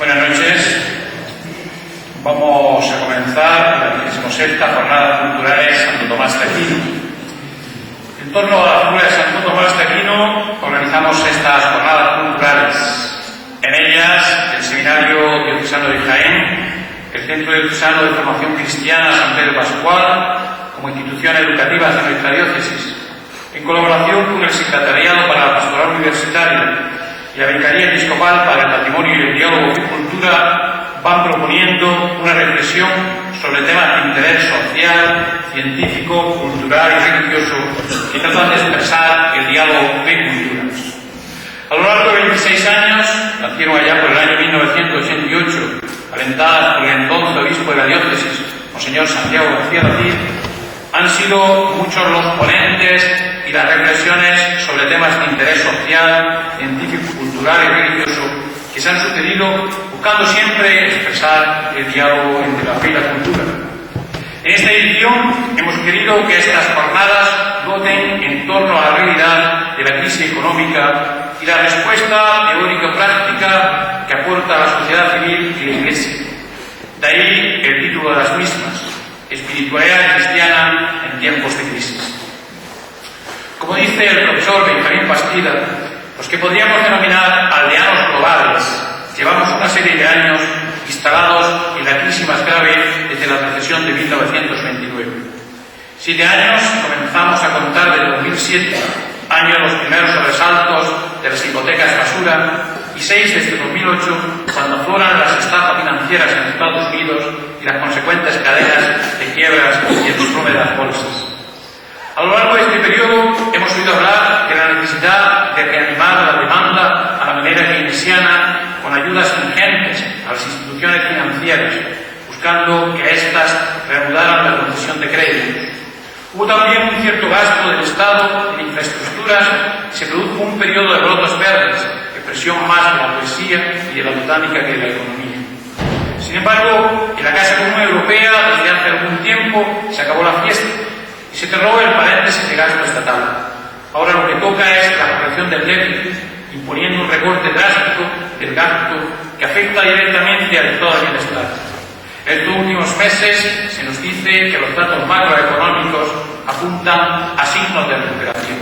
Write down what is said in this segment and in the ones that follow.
Buenas noches. Vamos a comenzar la 16ª Jornada Culturales Santo Tomás de Aquino. En torno a la figura de Santo Tomás de Aquino organizamos estas jornadas culturales. En ellas, el Seminario Diocesano de Jaén, el Centro Diocesano de Formación Cristiana San Pedro Pascual, como institución educativa de nuestra diócesis, en colaboración con el Secretariado para la Pastoral Universitaria y la Vicaría Episcopal para el Patrimonio y el Diálogo y Cultura, van proponiendo una reflexión sobre temas de interés social, científico, cultural y religioso que tratan de expresar el diálogo de culturas. A lo largo de 26 años, nacieron allá por el año 1988, alentadas por el entonces obispo de la diócesis, Monseñor Santiago García Lacid, han sido muchos los ponentes y las reflexiones sobre temas de interés social, científico, cultural y religioso que se han sucedido, buscando siempre expresar el diálogo entre la fe y la cultura. En esta edición hemos querido que estas jornadas voten en torno a la realidad de la crisis económica y la respuesta teórico-práctica que aporta la sociedad civil y la Iglesia. De ahí el título de las mismas: Espiritualidad cristiana en tiempos de crisis. Como dice el profesor Benjamín Bastida, los que podríamos denominar aldeanos globales llevamos una serie de años instalados en la crisis más grave desde la recesión de 1929. 7 años comenzamos a contar del 2007, año de los primeros sobresaltos de las hipotecas basura, y 6 desde 2008, cuando afloran las estafas financieras en Estados Unidos y las consecuentes cadenas de quiebras y el desplome de las bolsas. A lo largo de este periodo hemos oído hablar de la necesidad de reanimar la demanda a la manera keynesiana con ayudas ingentes a las instituciones financieras, buscando que éstas reanudaran la concesión de crédito. Hubo también un cierto gasto del Estado en infraestructuras y se produjo un periodo de brotos verdes, expresión más de la poesía y de la botánica que de la economía. Sin embargo, en la Casa Común Europea, desde hace algún tiempo, se acabó la fiesta y se cerró el paréntesis de gasto estatal. Ahora lo que toca es la corrección del déficit, imponiendo un recorte drástico del gasto que afecta directamente al estado de bienestar. En estos últimos meses se nos dice que los datos macroeconómicos apuntan a signos de recuperación.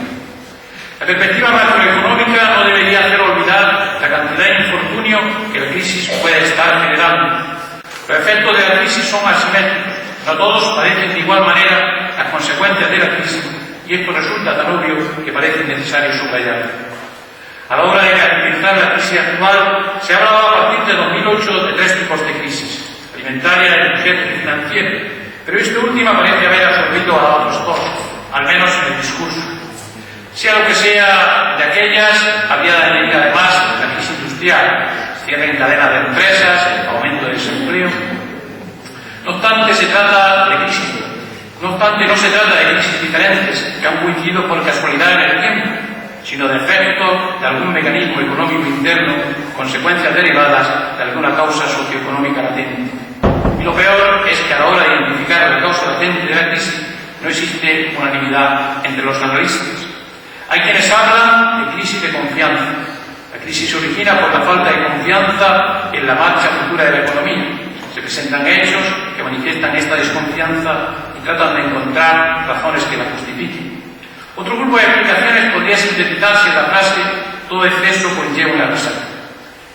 La perspectiva macroeconómica no debería hacer olvidar la cantidad de infortunio que la crisis puede estar generando. Los efectos de la crisis son asimétricos. No todos padecen de igual manera las consecuencias de la crisis, y esto resulta tan obvio que parece necesario subrayarlo. A la hora de caracterizar la crisis actual, se ha hablado a partir de 2008 de 3 tipos de crisis: alimentaria, energética y financiera, pero esta última parece haber absorbido a otros dos, al menos en el discurso. Sea lo que sea de aquellas, había de añadir además la crisis industrial, cierre en cadena de empresas, aumento del desempleo. No obstante, no se trata de crisis diferentes que han coincidido por casualidad en el tiempo, sino de efectos de algún mecanismo económico interno, consecuencias derivadas de alguna causa socioeconómica latente. Y lo peor es que a la hora de identificar la causa latente de la crisis no existe unanimidad entre los analistas. Hay quienes hablan de crisis de confianza. La crisis se origina por la falta de confianza en la marcha futura de la economía. Se presentan hechos que manifiestan esta desconfianza y tratan de encontrar razones que la justifiquen. Otro grupo de explicaciones podría sintetizarse en la frase: todo exceso conlleva una resaca.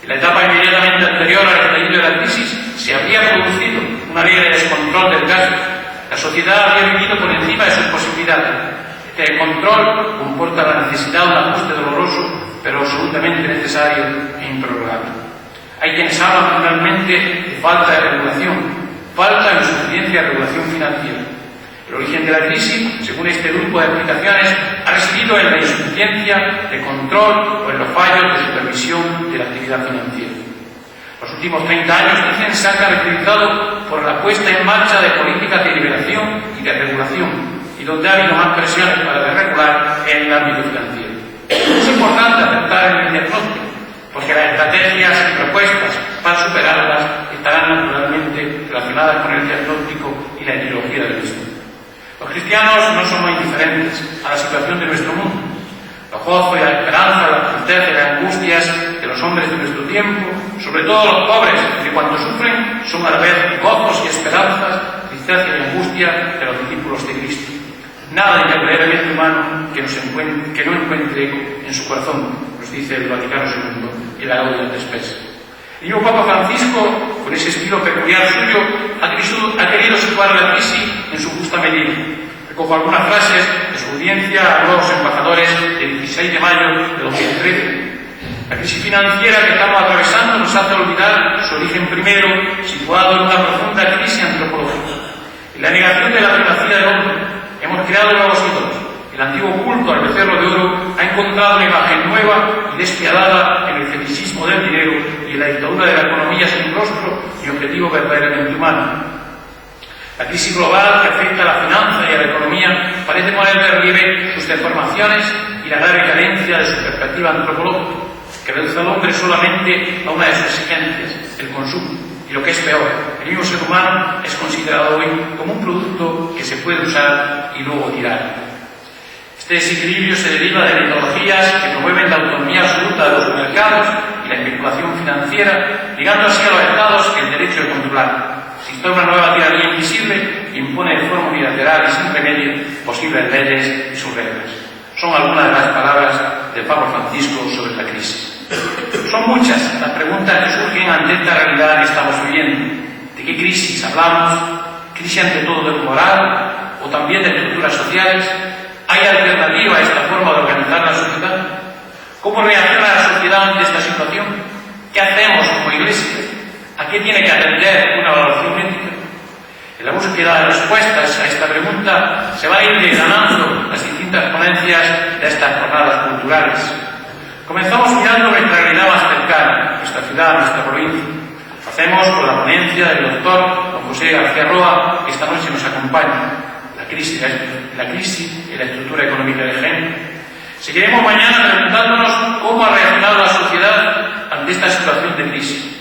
En la etapa inmediatamente anterior al estallido de la crisis se había producido una ley de descontrol del gasto. La sociedad había vivido por encima de sus posibilidades. Este control comporta la necesidad de un ajuste doloroso, pero absolutamente necesario e improrrogable. Hay quienes hablan finalmente de falta de regulación, falta de insuficiencia de regulación financiera. El origen de la crisis, según este grupo de explicaciones, ha residido en la insuficiencia de control o en los fallos de supervisión de la actividad financiera. Los últimos 30 años, dicen, se han caracterizado por la puesta en marcha de políticas de liberación y de regulación, y donde ha habido más presiones para desregular en el ámbito financiero. Es importante aceptar el diagnóstico, porque las estrategias y propuestas para superarlas estarán naturalmente relacionadas con el diagnóstico y la etiología del mismo. Los cristianos no somos indiferentes a la situación de nuestro mundo. Los gozos y la esperanza, las tristezas y las angustias de los hombres de nuestro tiempo, sobre todo los pobres, que cuando sufren son a la vez gozos y esperanzas, tristeza y angustia de los discípulos de Cristo. Nada en el verdaderamente humano que no encuentre eco en su corazón, nos dice el Vaticano II y la Gaudium et Spes. El mismo Papa Francisco, con ese estilo peculiar suyo, ha querido situar la crisis en su justa medida. Recojo algunas frases de su audiencia a nuevos embajadores del 16 de mayo de 2013. La crisis financiera que estamos atravesando nos hace olvidar su origen primero, situado en una profunda crisis antropológica. En la negación de la primacía del hombre, hemos creado nuevos ídolos. El antiguo culto al becerro de oro ha encontrado una imagen nueva y despiadada en el fetichismo del dinero y en la dictadura de la economía sin rostro y objetivo verdaderamente humano. La crisis global que afecta a la finanza y a la economía parece poner de relieve sus deformaciones y la grave carencia de su perspectiva antropológica, que reduce al hombre solamente a una de sus exigencias, el consumo. Y lo que es peor, el mismo ser humano es considerado hoy como un producto que se puede usar y luego tirar. Este desequilibrio se deriva de ideologías que promueven la autonomía absoluta de los mercados y la especulación financiera, ligando así a los estados el derecho de controlar. Se instaura una nueva tiranía invisible que impone de forma unilateral y sin remedio posibles leyes y sus reglas. Son algunas de las palabras del Papa Francisco sobre la crisis. Son muchas las preguntas que surgen ante esta realidad que estamos viviendo. ¿De qué crisis hablamos? ¿Crisis ante todo de lo moral o también de estructuras sociales? ¿Hay alternativa a esta forma de organizar la sociedad? ¿Cómo reacciona la sociedad ante esta situación? ¿Qué hacemos como Iglesia? ¿A qué tiene que atender una valoración ética? En la búsqueda de respuestas a esta pregunta se van a ir desgranando las distintas ponencias de estas jornadas culturales. Comenzamos mirando nuestra realidad más cercana, nuestra ciudad, nuestra provincia. Lo hacemos con la ponencia del doctor don José García Roa, que esta noche nos acompaña. La crisis en la estructura económica de género. Seguiremos mañana preguntándonos cómo ha reaccionado la sociedad ante esta situación de crisis.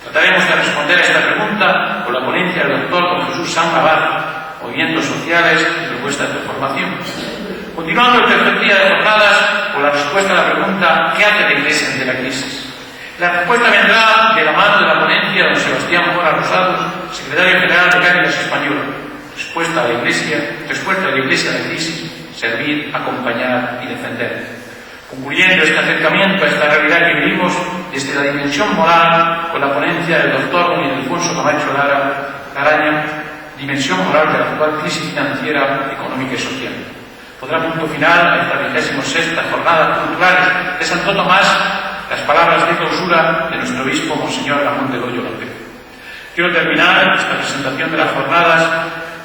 Trataremos de responder a esta pregunta con la ponencia del doctor don Jesús Sanz Navarro, movimientos sociales y propuestas de formación. Continuando el tercer día de jornadas con la respuesta a la pregunta ¿qué hace la Iglesia ante la crisis? La respuesta vendrá de la mano de la ponencia de don Sebastián Mora Rosados, secretario general de Cáritas Española. Respuesta de la Iglesia a la crisis, servir, acompañar y defender. Concluyendo este acercamiento a esta realidad que vivimos desde la dimensión moral con la ponencia del doctor don Ildefonso Camacho Laraña, dimensión moral de la actual crisis financiera, económica y social. Pondrá punto final a esta 26ª jornadas culturales de Santo Tomás las palabras de clausura de nuestro obispo Monseñor Ramón de Goyo López. Quiero terminar esta presentación de las jornadas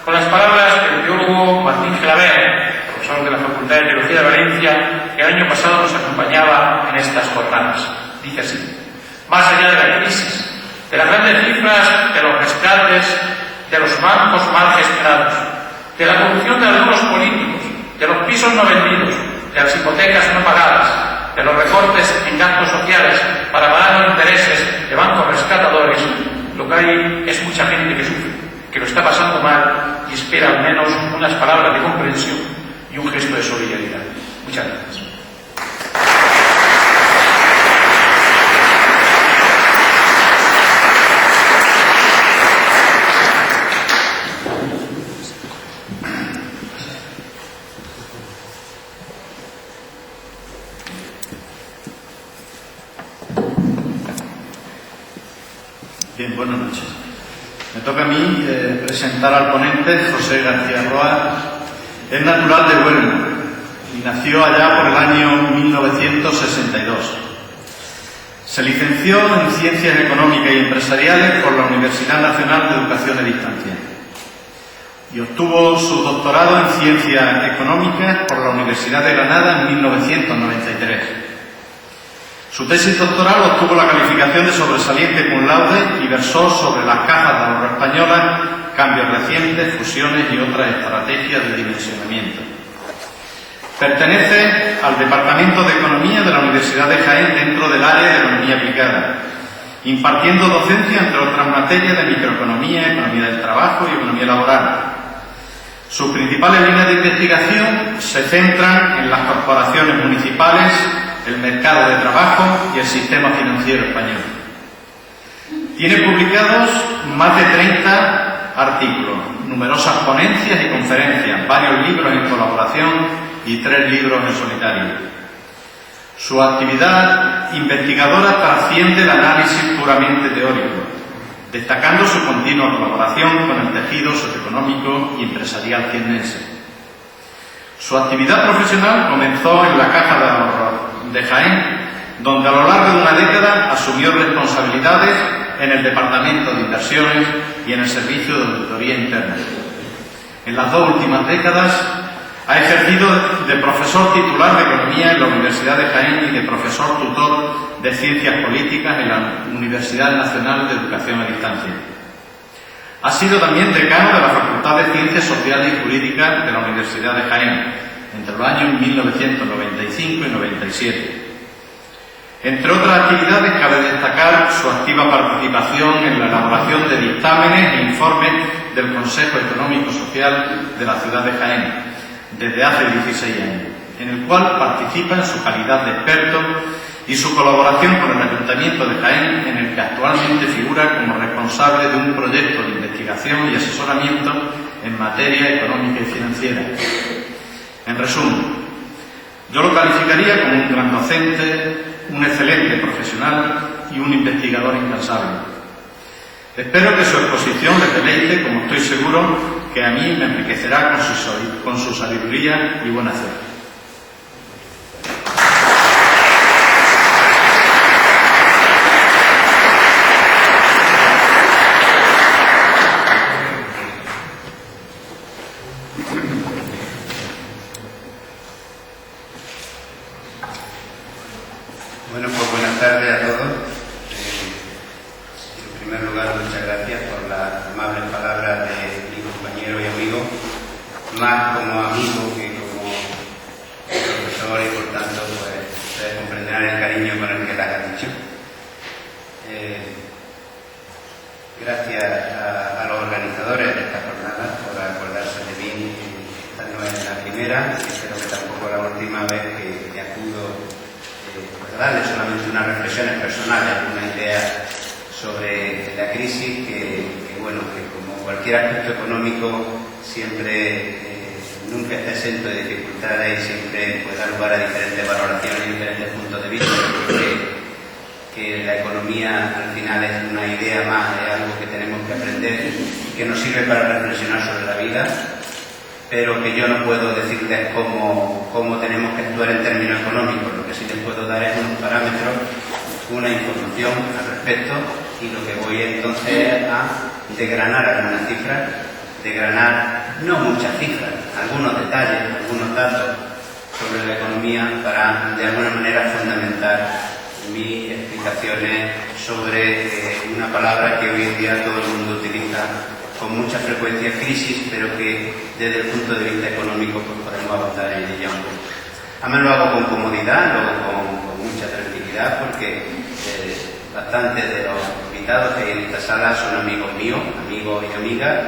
con las palabras del teólogo Martín Gelabert, profesor de la Facultad de Teología de Valencia, que el año pasado nos acompañaba en estas jornadas. Dice así: más allá de la crisis, de las grandes cifras de los rescates, de los bancos mal gestionados, de la corrupción de algunos políticos, de los pisos no vendidos, de las hipotecas no pagadas, de los recortes en gastos sociales para pagar los intereses de bancos rescatadores, lo que hay es mucha gente que sufre, que lo está pasando mal y espera al menos unas palabras de comprensión y un gesto de solidaridad. Muchas gracias. Bien, buenas noches. Me toca a mí presentar al ponente José García Roa. Es natural de Huelva y nació allá por el año 1962. Se licenció en Ciencias Económicas y Empresariales por la Universidad Nacional de Educación a Distancia y obtuvo su doctorado en Ciencias Económicas por la Universidad de Granada en 1993. Su tesis doctoral obtuvo la calificación de sobresaliente cum laude y versó sobre las cajas de ahorro españolas, cambios recientes, fusiones y otras estrategias de dimensionamiento. Pertenece al Departamento de Economía de la Universidad de Jaén dentro del área de Economía Aplicada, impartiendo docencia entre otras materias de microeconomía, economía del trabajo y economía laboral. Sus principales líneas de investigación se centran en las corporaciones municipales, el mercado de trabajo y el sistema financiero español. Tiene publicados más de 30 artículos, numerosas ponencias y conferencias, varios libros en colaboración y 3 libros en solitario. Su actividad investigadora trasciende el análisis puramente teórico, destacando su continua colaboración con el tejido socioeconómico y empresarial jiennense. Su actividad profesional comenzó en la Caja de Ahorros de Jaén, donde a lo largo de una década asumió responsabilidades en el Departamento de Inversiones y en el Servicio de Auditoría Interna. En las 2 últimas décadas ha ejercido de profesor titular de Economía en la Universidad de Jaén y de profesor tutor de Ciencias Políticas en la Universidad Nacional de Educación a Distancia. Ha sido también decano de la Facultad de Ciencias Sociales y Jurídicas de la Universidad de Jaén entre los años 1995 y 97. Entre otras actividades, cabe destacar su activa participación en la elaboración de dictámenes e informes del Consejo Económico Social de la ciudad de Jaén, desde hace 16 años, en el cual participa en su calidad de experto, y su colaboración con el Ayuntamiento de Jaén, en el que actualmente figura como responsable de un proyecto de investigación y asesoramiento en materia económica y financiera. En resumen, yo lo calificaría como un gran docente, un excelente profesional y un investigador incansable. Espero que su exposición les deleite, como estoy seguro que a mí me enriquecerá con su sabiduría y buen hacer. Bueno, pues buenas tardes a todos. En primer lugar, muchas gracias por las amables palabras de mi compañero y amigo, más como amigo que como profesor, y por tanto pues ustedes comprenderán el cariño con el que las ha dicho. Gracias a los organizadores de esta jornada por acordarse de mí. Esta no es la primera, y espero que tampoco la última vez que acudo darles solamente unas reflexiones personales, alguna idea sobre la crisis que bueno, que como cualquier aspecto económico siempre nunca está exento de dificultades y siempre puede dar lugar a diferentes valoraciones y diferentes puntos de vista. Que la economía al final es una idea más, de algo que tenemos que aprender y que nos sirve para reflexionar sobre la vida, pero que yo no puedo decirles cómo tenemos que actuar en términos económicos. Lo que sí les puedo dar es unos parámetros, una información al respecto, y lo que voy entonces a desgranar algunas cifras, desgranar no muchas cifras, algunos detalles, algunos datos sobre la economía para de alguna manera fundamentar mis explicaciones sobre una palabra que hoy en día todo el mundo utiliza con mucha frecuencia, crisis, pero que desde el punto de vista económico pues podemos avanzar en ella un poco. Además lo hago con comodidad, lo hago con mucha tranquilidad, porque bastantes de los invitados que hay en esta sala son amigos míos, amigos y amigas,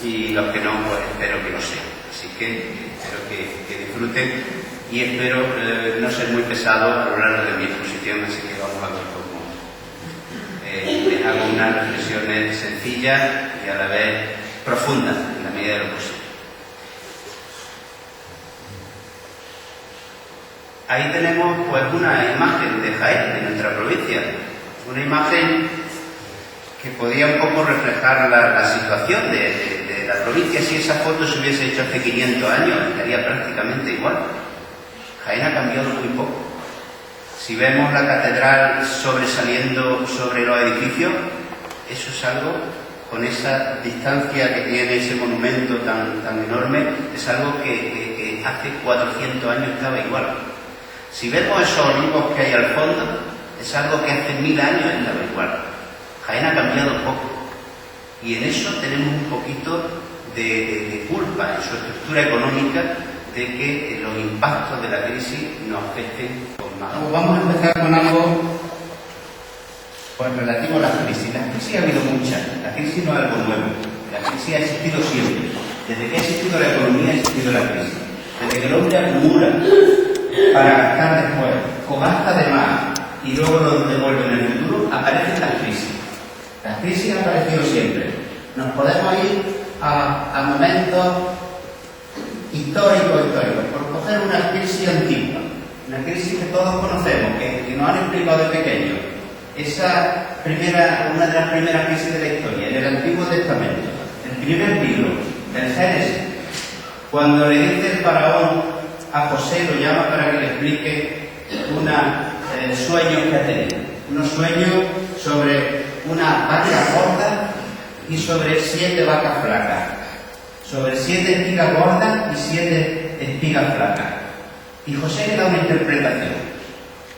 y los que no, pues espero que lo sean. Así que espero que disfruten, y espero no ser muy pesado a lo largo de mi exposición, así que vamos a ver cómo hago unas reflexiones sencillas y a la vez profundas en la medida de lo posible. Ahí tenemos pues una imagen de Jaén, de nuestra provincia, una imagen que podía un poco reflejar la situación de la provincia. Si esa foto se hubiese hecho hace 500 años, estaría prácticamente igual. Jaén ha cambiado muy poco. Si vemos la catedral sobresaliendo sobre los edificios, eso es algo, con esa distancia que tiene ese monumento tan enorme, es algo que hace 400 años estaba igual. Si vemos esos olivos que hay al fondo, es algo que hace 1000 años estaba igual. Jaén ha cambiado poco. Y en eso tenemos un poquito de culpa en su estructura económica, de que los impactos de la crisis nos afecten con más. Vamos a empezar con algo pues, relativo a la crisis. La crisis ha habido muchas. La crisis no es algo nuevo. La crisis ha existido siempre. Desde que ha existido la economía ha existido la crisis. Desde que el hombre acumula para gastar después, o gasta de más y luego lo devuelve en el futuro, aparecen las crisis. Las crisis han aparecido siempre. Nos podemos ir a momentos históricos, por coger una crisis antigua, una crisis que todos conocemos, que nos han explicado de pequeños. Una de las primeras crisis de la historia, en el Antiguo Testamento, el primer libro, el Génesis, cuando le dice el faraón a José, lo llama para que le explique unos sueños que ha tenido. Unos sueños sobre una vaca gorda y sobre 7 vacas flacas. Sobre 7 espigas gordas y 7 espigas flacas. Y José le da una interpretación.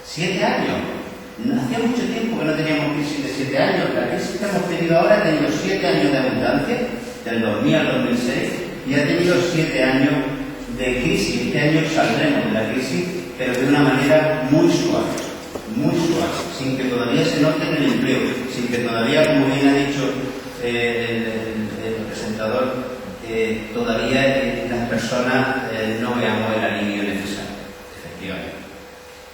7 años. Hacía mucho tiempo que no teníamos crisis de 7 años. La crisis que hemos tenido ahora ha tenido 7 años de abundancia, del 2000 al 2006, y ha tenido 7 años de crisis. Este año saldremos de la crisis, pero de una manera muy suave, sin que todavía se note en el empleo, sin que todavía, como bien ha dicho el presentador, todavía las personas no veamos el alivio necesario, efectivamente.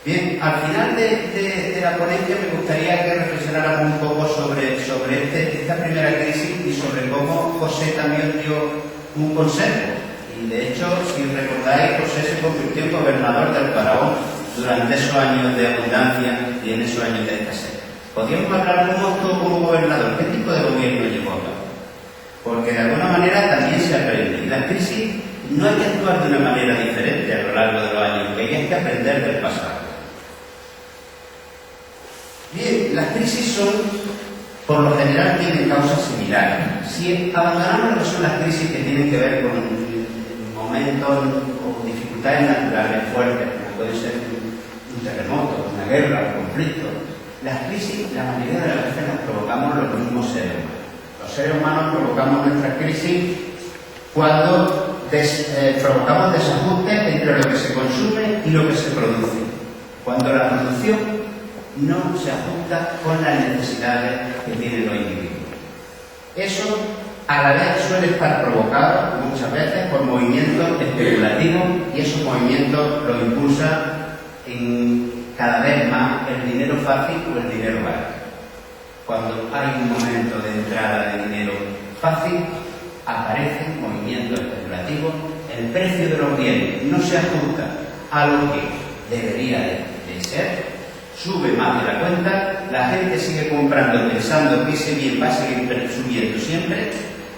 Bien, al final de la ponencia me gustaría que reflexionáramos un poco sobre esta primera crisis y sobre cómo José también dio un consejo. Y de hecho, si recordáis, José se convirtió en gobernador del faraón durante esos años de abundancia y en esos años de escasez. Podríamos hablar cómo actuó como gobernador, qué tipo de gobierno llevó a cabo. Porque de alguna manera también se aprende. Y la crisis no hay que actuar de una manera diferente a lo largo de los años, que hay que aprender del pasado. Bien, las crisis por lo general, tienen causas similares. Si abandonamos lo que son las crisis que tienen que ver con momentos o dificultades naturales fuertes, como puede ser un terremoto, una guerra, un conflicto, las crisis, la mayoría de las veces las provocamos los mismos seres humanos. Los seres humanos provocamos nuestras crisis cuando provocamos desajustes entre lo que se consume y lo que se produce. Cuando la producción no se ajusta con las necesidades que tienen los individuos. Eso a la vez suele estar provocado muchas veces por movimientos especulativos y esos movimientos los impulsa en cada vez más el dinero fácil o el dinero barato. Cuando hay un momento de entrada de dinero fácil, aparecen movimientos especulativos, el precio de los bienes no se ajusta a lo que debería de ser, sube más de la cuenta, la gente sigue comprando pensando que ese bien va a seguir subiendo siempre,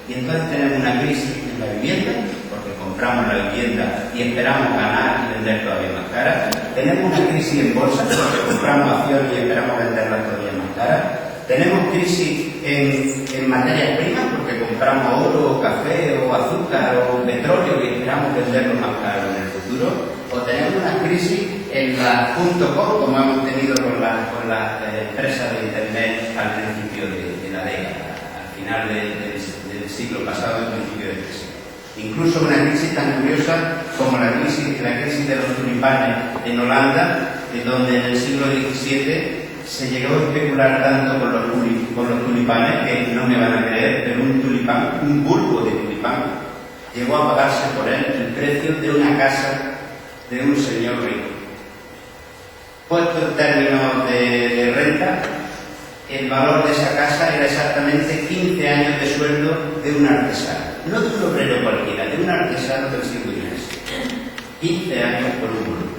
y entonces tenemos una crisis en la vivienda, porque compramos la vivienda y esperamos ganar y vender todavía más cara. Tenemos una crisis en bolsa, porque compramos acciones y esperamos venderlas todavía más caras. Tenemos crisis en materias primas, porque compramos oro, o café, o azúcar, o petróleo y esperamos venderlo más caro en el futuro. O tenemos una crisis en la .com, como hemos tenido con la empresa de Internet al principio de la década, al final del siglo pasado y al principio de este siglo. Incluso una crisis tan curiosa como la crisis de los tulipanes en Holanda, donde en el siglo XVII se llegó a especular tanto con los tulipanes que no me van a creer, pero un tulipán, un bulbo de tulipán, llegó a pagarse por él el precio de una casa de un señor rico. Puesto en términos de renta, el valor de esa casa era exactamente 15 años de sueldo de un artesano, no de un obrero cualquiera, de un artesano del siglo XIX. 15 años por un bulbo.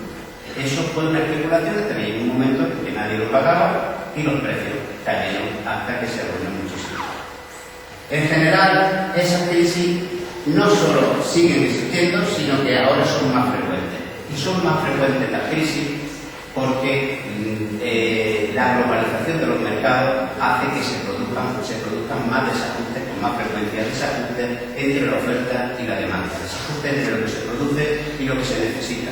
Eso fue una especulación hasta que llegó un momento en que nadie lo pagaba y los precios cayeron hasta que se arruinó muchísimo. En general, esas crisis no solo siguen existiendo, sino que ahora son más frecuentes. Y son más frecuentes las crisis porque la globalización de los mercados hace que se produzcan más desajustes, con más frecuencia desajustes entre la oferta y la demanda, desajustes entre lo que se produce y lo que se necesita.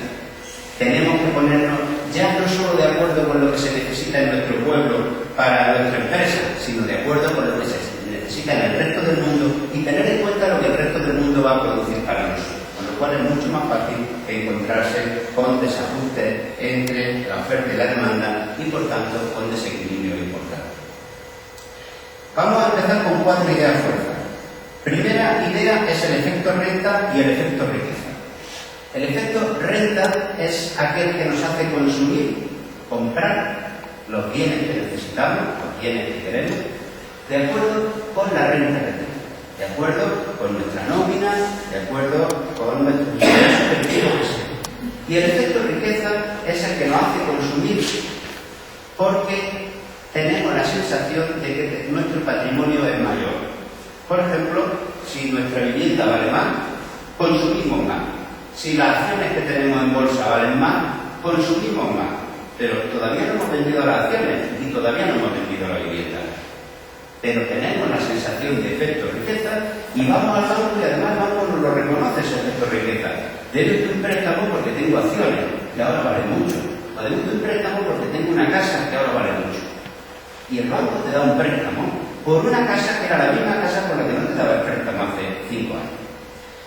Tenemos que ponernos ya no solo de acuerdo con lo que se necesita en nuestro pueblo para nuestra empresa, sino de acuerdo con lo que se necesita en el resto del mundo y tener en cuenta lo que el resto del mundo va a producir para nosotros, con lo cual es mucho más fácil encontrarse con desajustes entre la oferta y la demanda y por tanto con desequilibrio importante. Vamos a empezar con 4 ideas fuertes. Primera idea es el efecto renta y el efecto riqueza. El efecto renta es aquel que nos hace consumir comprar los bienes que necesitamos, los bienes que queremos, de acuerdo con la renta que tenemos, de acuerdo con nuestra nómina, de acuerdo con nuestros ingresos. Y el efecto riqueza es el que nos hace consumir, porque tenemos la sensación de que nuestro patrimonio es mayor. Por ejemplo, si nuestra vivienda vale más, consumimos más. Si las acciones que tenemos en bolsa valen más, consumimos más. Pero todavía no hemos vendido las acciones y todavía no hemos vendido la vivienda. Pero tenemos la sensación de efecto riqueza y vamos al banco y además el banco nos lo reconoce ese efecto riqueza. Debe un préstamo porque tengo acciones, que ahora vale mucho. O debe un préstamo porque tengo una casa, que ahora vale mucho. Y el banco te da un préstamo por una casa que era la misma casa por la que no te daba el préstamo hace 5 años.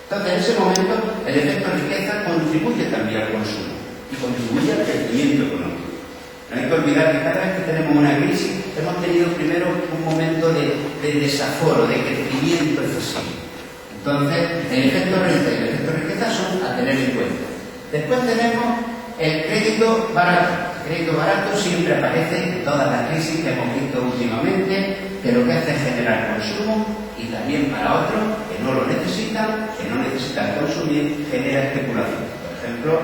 Entonces, en ese momento, el efecto riqueza contribuye también al consumo y contribuye al crecimiento económico. No hay que olvidar que cada vez que tenemos una crisis, hemos tenido primero un momento de desaforo, de crecimiento excesivo. Entonces, el efecto renta y el efecto riqueza son a tener en cuenta. Después tenemos el crédito barato. El crédito barato siempre aparece en todas las crisis que hemos visto últimamente, que lo que hace es generar consumo y también para otros que no lo necesitan, que no necesitan consumir, genera especulación. Por ejemplo,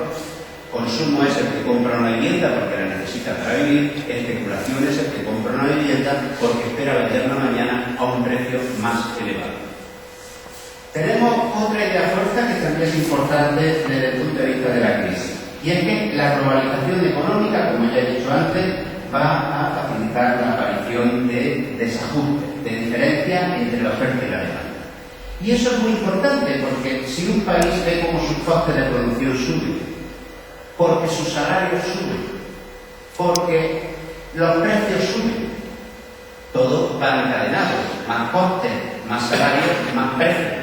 consumo es el que compra una vivienda porque la necesita para vivir, especulación es el que compra una vivienda porque espera venderla mañana a un precio más elevado. Tenemos otra idea fuerza que también es importante desde el punto de vista de la crisis. Y es que la globalización económica, como ya he dicho antes, va a facilitar la aparición de desajustes, de diferencia entre la oferta y la demanda. Y eso es muy importante porque si un país ve cómo sus costes de producción suben, porque sus salarios suben, porque los precios suben, todo va encadenado, más costes, más salarios, más precios.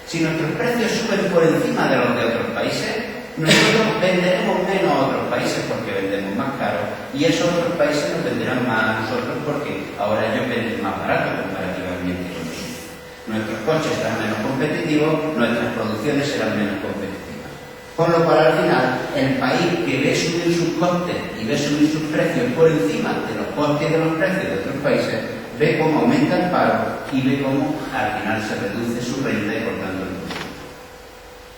Si nuestros precios suben por encima de los de otros países, nosotros venderemos menos a otros países porque vendemos más caro y esos otros países nos venderán más a nosotros porque ahora ellos venden más barato comparativamente con nosotros. Nuestros coches serán menos competitivos, nuestras producciones serán menos competitivas. Con lo cual, al final, el país que ve subir sus costes y ve subir sus precios por encima de los costes y de los precios de otros países, ve cómo aumenta el paro y ve cómo al final se reduce su renta y por tanto el consumo.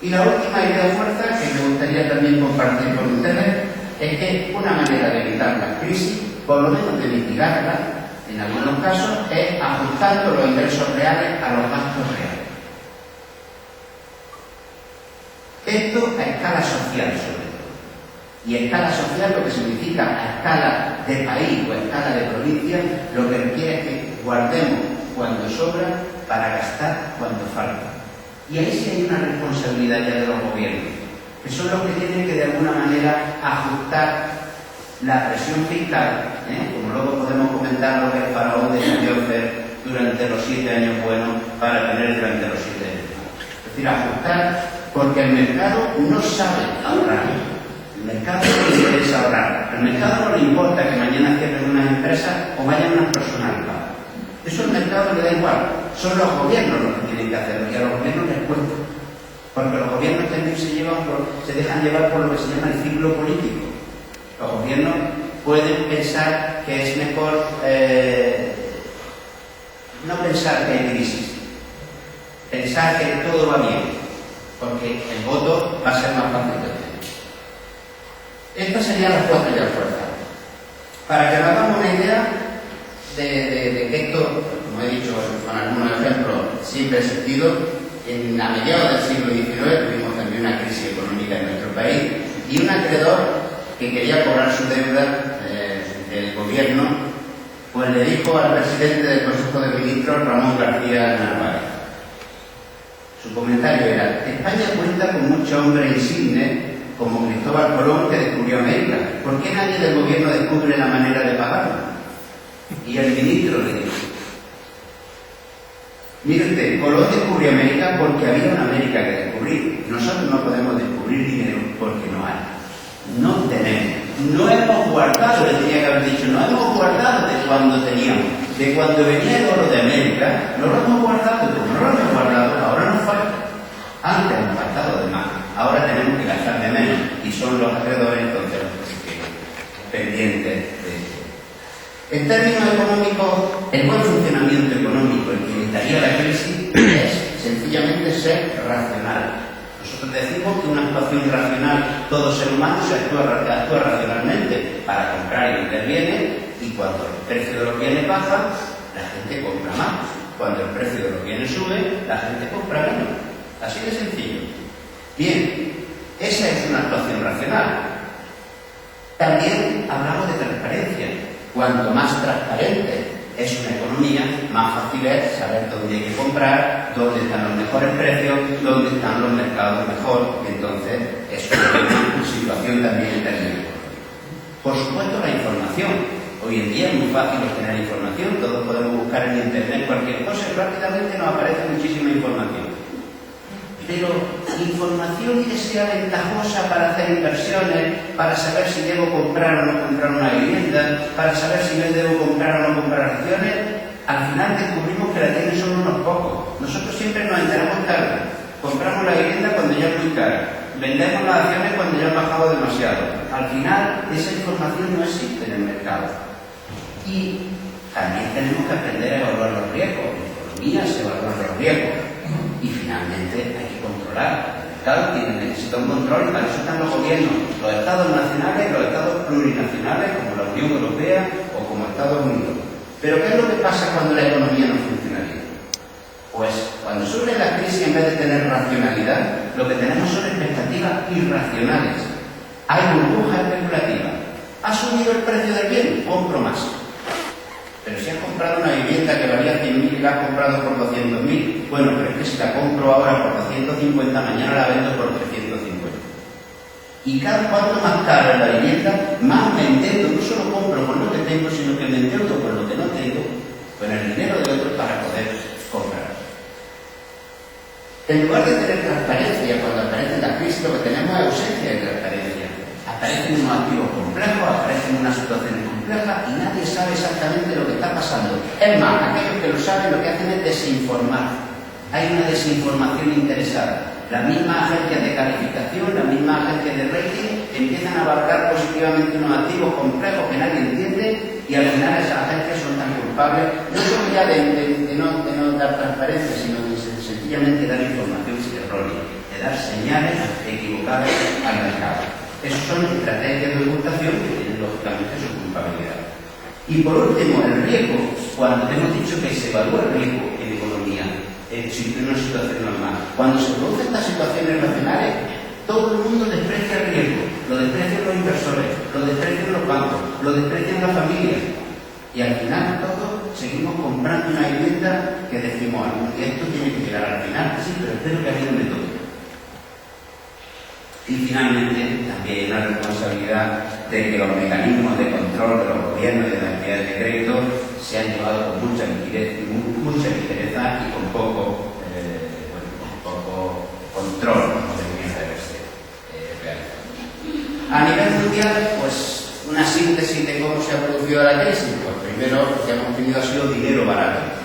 Y la última idea de fuerza que me gustaría también compartir con ustedes es que una manera de evitar la crisis, por lo menos de mitigarla, en algunos casos, es ajustando los ingresos reales a los gastos reales. Esto a escala social, sobre todo. Y a escala social lo que significa a escala de país o a escala de provincia, lo que requiere es que guardemos cuando sobra para gastar cuando falta. Y ahí sí hay una responsabilidad ya de los gobiernos, que son los que tienen que de alguna manera ajustar la presión fiscal, como luego podemos comentar lo que el faraón decidió hacer durante los 7 años buenos para tener durante los 7 años malos. Es decir, ajustar, porque el mercado no sabe ahorrar. El mercado no le interesa ahorrar. Al mercado no le importa que mañana cierren unas empresas o vayan unas personas al paro. Eso al mercado le da igual. Son los gobiernos los que tienen que hacerlo y a los gobiernos les cuesta. Porque los gobiernos también se dejan llevar por lo que se llama el ciclo político. Los gobiernos pueden pensar que es mejor no pensar que hay crisis, pensar que todo va bien, porque el voto va a ser más fácil de obtener. Estas serían las 4 ideas fuerzas. Para que nos hagamos una idea de que esto, como he dicho con algunos ejemplos, siempre ha existido, a mediados del siglo XIX tuvimos también una crisis económica en nuestro país y un acreedor que quería cobrar su deuda del gobierno, pues le dijo al presidente del Consejo de Ministros, Ramón García Narváez. Su comentario era: España cuenta con muchos hombres insignes como Cristóbal Colón, que descubrió América. ¿Por qué nadie del gobierno descubre la manera de pagarlo? Y el ministro le dijo: mire usted, Colón descubrió América porque había una América que descubrir. Nosotros no podemos descubrir dinero porque no hay. No tenemos. No hemos guardado, le tenía que haber dicho, no hemos guardado de cuando teníamos. De cuando venía el oro de América, no lo hemos guardado. Como no lo hemos guardado, ahora nos falta. Antes hemos gastado de más. Ahora tenemos que gastar de menos. Y son los acreedores entonces los que pendientes En términos económicos, el buen funcionamiento económico, el que evitaría la crisis, es sencillamente ser racional. Nosotros decimos que una actuación racional, todo ser humano se actúa racionalmente para comprar y vender bienes, y cuando el precio de los bienes baja, la gente compra más. Cuando el precio de los bienes sube, la gente compra menos. Así de sencillo. Bien, esa es una actuación racional. También hablamos de transparencia. Cuanto más transparente es una economía, más fácil es saber dónde hay que comprar, dónde están los mejores precios, dónde están los mercados mejor. Entonces, es una situación también en términos económicos. Por supuesto, la información. Hoy en día es muy fácil obtener información, todos podemos buscar en internet cualquier cosa y rápidamente nos aparece muchísima información. Pero información que sea ventajosa para hacer inversiones, para saber si debo comprar o no comprar una vivienda, para saber si debo comprar o no comprar acciones, al final descubrimos que la tienen solo unos pocos. Nosotros siempre nos enteramos tarde. Compramos la vivienda cuando ya es muy cara. Vendemos las acciones cuando ya han bajado demasiado. Al final, esa información no existe en el mercado. Y también tenemos que aprender a evaluar los riesgos. En economía se evalúan los riesgos. Y finalmente hay que controlar. El Estado necesita un control y para eso están los gobiernos, los Estados nacionales, los Estados plurinacionales, como la Unión Europea o como Estados Unidos. Pero ¿qué es lo que pasa cuando la economía no funciona bien? Pues cuando surge la crisis, en vez de tener racionalidad, lo que tenemos son expectativas irracionales. Hay burbuja especulativa. ¿Ha subido el precio del bien? Compro más. Pero si has comprado una vivienda que valía 100.000 y la has comprado por 200.000, bueno, pero es que si la compro ahora por 250, mañana la vendo por 350. Y cada cuanto más cara es la vivienda, más me endeudo. No solo compro por lo que tengo, sino que me endeudo por lo que no tengo, con el dinero de otros para poder comprar. En lugar de tener transparencia, cuando aparece la crisis, lo que tenemos es ausencia de transparencia. Aparecen unos activos complejos, aparecen unas situaciones complejas y nadie sabe exactamente lo que está pasando. Es más, aquellos que lo saben lo que hacen es desinformar. Hay una desinformación interesada. Las mismas agencias de calificación, las mismas agencias de rating empiezan a abarcar positivamente unos activos complejos que nadie entiende y al final esas agencias son tan culpables, no solo ya de no dar transparencia, sino de sencillamente dar información errónea, de dar señales equivocadas al mercado. Esas son estrategias de ocultación que tienen lógicamente su culpabilidad. Y por último, el riesgo. Cuando hemos dicho que se evalúa el riesgo en economía, en una situación normal, cuando se producen estas situaciones racionales, todo el mundo desprecia el riesgo. Lo desprecian los inversores, lo desprecian los bancos, lo desprecian las familias. Y al final todos seguimos comprando una vivienda que decimos, y esto tiene que llegar al final, sí, pero espero que a mí no me toque. Y finalmente también hay una responsabilidad de que los mecanismos de control de los gobiernos y de las entidades de crédito se han llevado con mucha ligereza y con poco control, como debería haberse realizado. A nivel mundial, pues una síntesis de cómo se ha producido la crisis. Pues primero lo que hemos tenido ha sido dinero barato.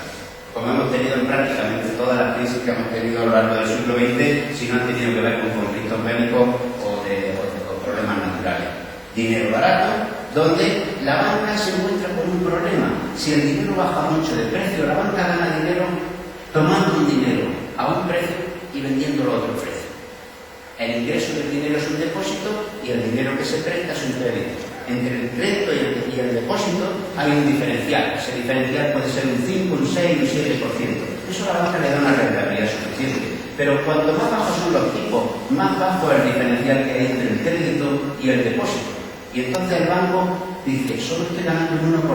Como hemos tenido en prácticamente todas las crisis que hemos tenido a lo largo del siglo XX, si no han tenido que ver con conflictos bélicos o problemas naturales. Dinero barato, donde la banca se encuentra con un problema. Si el dinero baja mucho de precio, la banca gana dinero tomando un dinero a un precio y vendiéndolo a otro precio. El ingreso del dinero es un depósito y el dinero que se presta es un crédito. Entre el crédito y el depósito hay un diferencial. Ese diferencial puede ser un 5, un 6, un 7%. Eso a la banca le da una rentabilidad suficiente. Pero cuanto más bajos son los tipos, más bajo es el diferencial que hay entre el crédito y el depósito. Y entonces el banco dice, solo estoy ganando un 1%.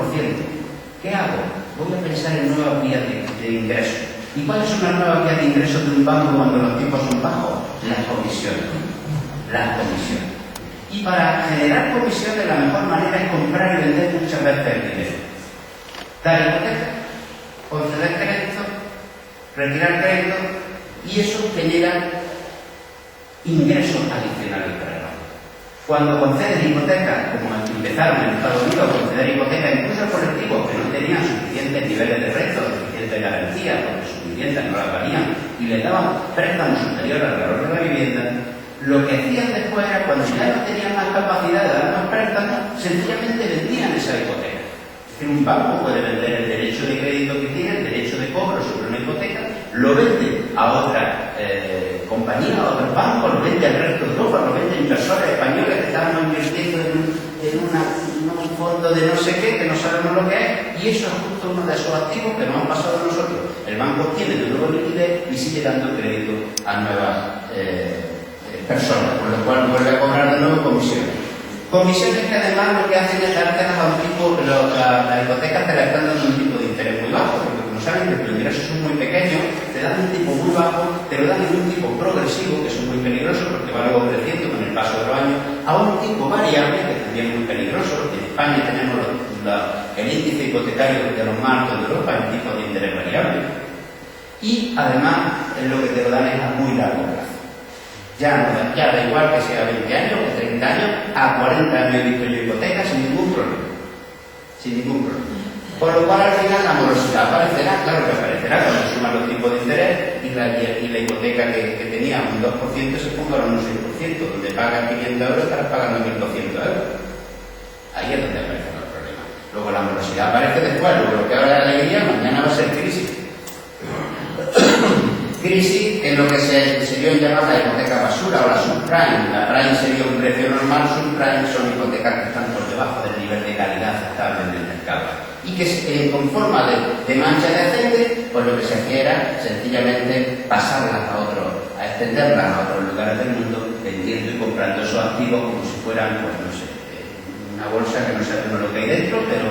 ¿Qué hago? Voy a pensar en nuevas vías de ingreso. ¿Y cuáles son las nuevas vías de ingreso de un banco cuando los tipos son bajos? Las comisiones. Las comisiones. Y para generar comisiones la mejor manera es comprar y vender muchas veces el dinero. Dar hipoteca, conceder crédito, retirar crédito, y eso genera ingresos adicionales para el banco. Cuando concedes hipotecas, como empezaron en Estados Unidos a conceder hipotecas incluso a colectivos que no tenían suficientes niveles de reto, suficientes garantías, porque sus viviendas no las valían, y les daban préstamos superiores al valor de la vivienda, lo que hacían después era, cuando ya no tenían más capacidad de dar más préstamos, sencillamente vendían esa hipoteca. Que un banco puede vender el derecho de crédito que tiene, el derecho de cobro sobre una hipoteca, lo vende a otra compañía, a otro banco, lo vende al resto de Europa, lo vende a inversores españoles que estaban invirtiendo en un fondo de no sé qué, que no sabemos lo que es, y eso es justo uno de esos activos que nos han pasado a nosotros. El banco tiene de nuevo liquidez y sigue dando crédito a nuevas personas, con lo cual vuelve a cobrar de nuevo comisiones. Comisiones que además lo que hacen es dártelas a un tipo, las hipotecas te las están dando un tipo de interés muy bajo, porque como saben que los ingresos son muy pequeños, te dan un tipo muy bajo, te lo dan en un tipo progresivo, que son muy peligrosos porque va luego creciendo con el paso de los años, a un tipo variable, que también es muy peligroso. En España tenemos el índice hipotecario de los más altos de Europa, el tipo de interés variable. Y además lo que te lo dan es a muy largo plazo. Ya da igual que sea 20 años o 30 años, a 40 años he visto yo hipotecas sin ningún problema. Sin ningún problema. Por lo cual al final la morosidad aparecerá, claro que aparecerá cuando suman los tipos de interés y la hipoteca que tenía un 2% se ponga a un 6%, donde pagas 500 euros estarás pagando 1.200 euros. Ahí es donde aparecen los problemas. Luego la morosidad aparece después, luego lo que ahora es alegría, mañana va a ser crisis. Crisis en lo que se dio en llamar la hipoteca basura o la subprime. La prime sería un precio normal, subprime son hipotecas que están por debajo del nivel de calidad aceptable en el mercado. Y que con forma de mancha de aceite, pues lo que se hacía era sencillamente pasarlas a extenderlas a otros lugares del mundo, vendiendo y comprando esos activos como si fueran, pues no sé, una bolsa que no sabemos lo que hay dentro, pero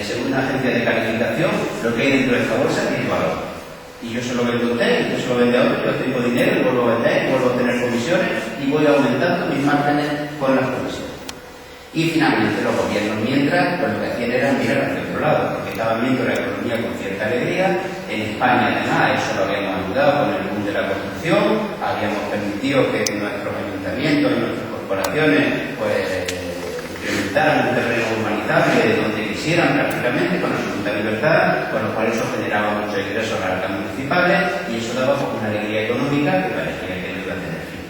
según una agencia de calificación, lo que hay dentro de esta bolsa tiene valor. Y yo se lo vendo a usted, y yo se lo vende a otro, yo tengo dinero, y vuelvo a vender, y vuelvo a tener comisiones, y voy aumentando mis márgenes con las comisiones. Y finalmente los gobiernos, mientras, pues lo que hacían era mirar hacia otro lado, porque estaban viendo la economía con cierta alegría. En España, además, eso lo habíamos ayudado con el boom de la construcción, habíamos permitido que nuestros ayuntamientos y nuestras corporaciones, pues, implementaran un terreno urbanizable donde quisieran prácticamente con absoluta libertad, con lo cual eso generaba muchos ingresos a las arcas municipales y eso daba una alegría económica que parecía que no iba a tener fin.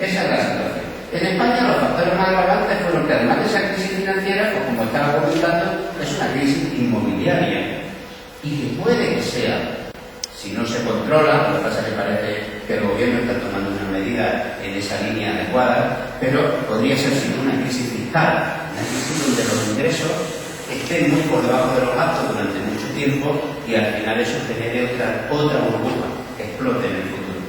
Esa es la situación. En España los factores más agravantes fueron que además de esa crisis financiera, pues como estaba comentando, es una crisis inmobiliaria y que puede que sea, si no se controla, lo que pasa es que parece que el gobierno está tomando una medida en esa línea adecuada, pero podría ser sin una crisis fiscal, una crisis donde los ingresos estén muy por debajo de los gastos durante mucho tiempo y al final eso genere otra burbuja que explote en el futuro.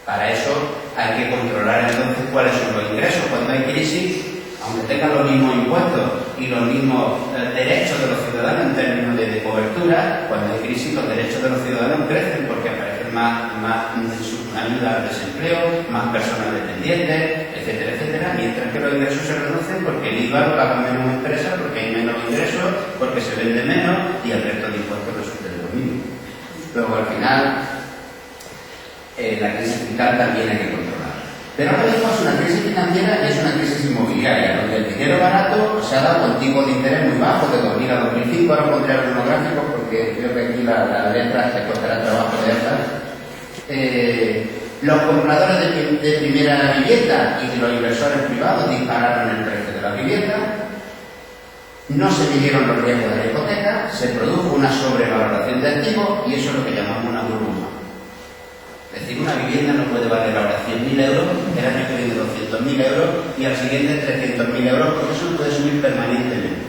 Para eso hay que controlar entonces cuáles son los ingresos cuando hay crisis, aunque tengan los mismos impuestos y los mismos derechos de los ciudadanos en términos de cobertura. Cuando hay crisis los derechos de los ciudadanos crecen porque aparecen más ayuda al desempleo, más personas dependientes, etcétera, etcétera, mientras que los ingresos se reducen porque el IVA lo pagan menos empresas, porque hay menos ingresos, porque se vende menos y el resto de impuestos resultan lo mismo. Luego al final la crisis fiscal también hay que controlar. Pero ahora mismo es una crisis financiera y es una crisis inmobiliaria, donde el dinero barato se ha dado con tipos de interés muy bajos de 2000 a 2005. Ahora pondré algunos gráficos porque creo que aquí las letras te costará trabajo de estas. Los compradores de primera vivienda y los inversores privados dispararon el precio de la vivienda. No se midieron los riesgos de la hipoteca, se produjo una sobrevaloración de activos y eso es lo que llamamos una burbuja. Es decir, una vivienda no puede valer ahora 100.000 euros, el año que viene 200.000 euros y al siguiente 300.000 euros, porque eso no puede subir permanentemente.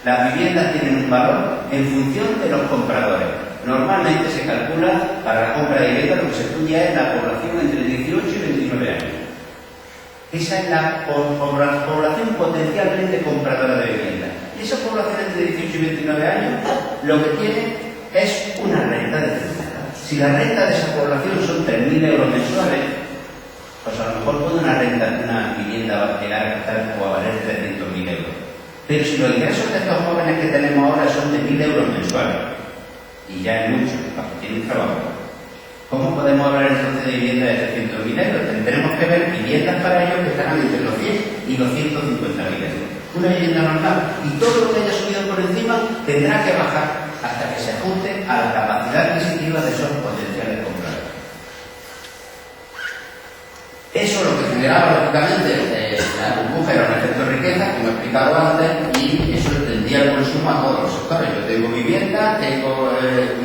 Las viviendas tienen un valor en función de los compradores. Normalmente se calcula para la compra de vivienda, lo que se estudia es la población entre 18 y 29 años. Esa es la población potencialmente compradora de vivienda. Y esa población entre 18 y 29 años lo que tiene es una renta determinada. Si la renta de esa población son 3.000 euros mensuales, pues a lo mejor puede una vivienda llegar a costar o a valer 300.000 euros. Pero si los ingresos de estos jóvenes que tenemos ahora son de 1.000 euros mensuales, y ya es mucho, porque tienen trabajo, ¿cómo podemos hablar entonces de vivienda de 300.000 euros? Tendremos que ver viviendas para ellos que estarán entre los 10 y los 150.000 euros. Una vivienda normal, y todo lo que haya subido por encima tendrá que bajar hasta que se ajuste a la capacidad adquisitiva de esos potenciales compradores. Eso lo que generaba, lógicamente, la burbuja era un efecto de riqueza, como he explicado antes, y eso como a todos los sectores. Yo tengo vivienda,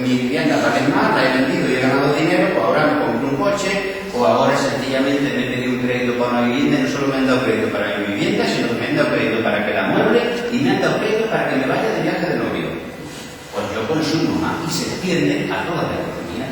mi vivienda vale más, la he vendido y he ganado dinero, pues ahora me compro un coche, o ahora sencillamente me he pedido un crédito para una vivienda y no solo me han dado crédito para mi vivienda, sino que me han dado crédito para que la mueble y me han dado crédito para que me vaya de viaje de novio. Pues yo consumo más y se extiende a toda la economía.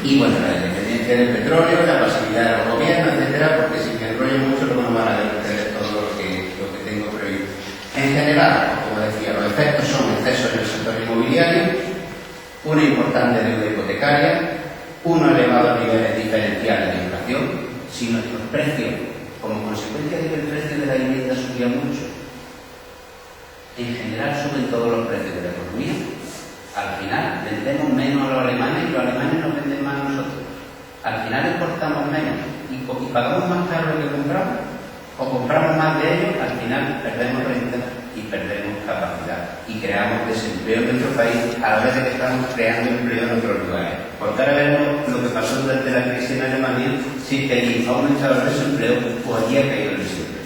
Y bueno, la independencia del petróleo, la pasividad de los gobiernos, etcétera, porque si me enrollo mucho luego no van a ver ustedes todo lo que tengo previsto. En general, como decía, los efectos son excesos en el sector inmobiliario, una importante deuda hipotecaria, unos elevados niveles diferenciales de inflación. Si nuestros precios, como consecuencia de que el precio de la vivienda subía mucho, en general suben todos los precios de la economía. Al final vendemos menos a los alemanes y los alemanes nos venden más a nosotros. Al final exportamos menos y pagamos más caro lo que compramos, o compramos más de ellos, al final perdemos renta y perdemos capacidad y creamos desempleo en nuestro país a la vez de que estamos creando empleo en otros lugares. Porque ahora vemos lo que pasó durante la crisis en Alemania, si allí ha aumentado el desempleo, pues allí ha caído el desempleo.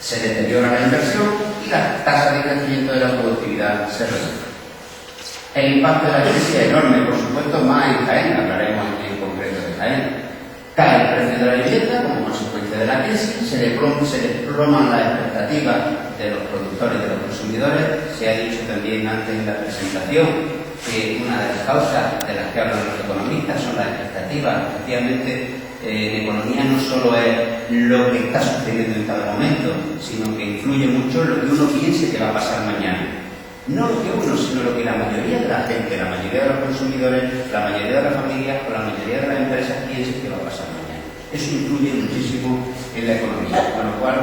Se deteriora la inversión y la tasa de crecimiento de la productividad se reduce. El impacto de la crisis es enorme, por supuesto, más en Jaén, hablaremos en concreto de Jaén. Cae el precio de la vivienda como consecuencia de la crisis, se desploman las expectativas de los productores y de los consumidores. Se ha dicho también antes en la presentación que una de las causas de las que hablan los economistas son las expectativas. Efectivamente, en economía no solo es lo que está sucediendo en cada momento, sino que influye mucho en lo que uno piense que va a pasar mañana. No lo que uno, sino lo que la mayoría de la gente, la mayoría de los consumidores, la mayoría de las familias o la mayoría de las empresas piensen que va a pasar mañana. Eso influye muchísimo en la economía, con lo cual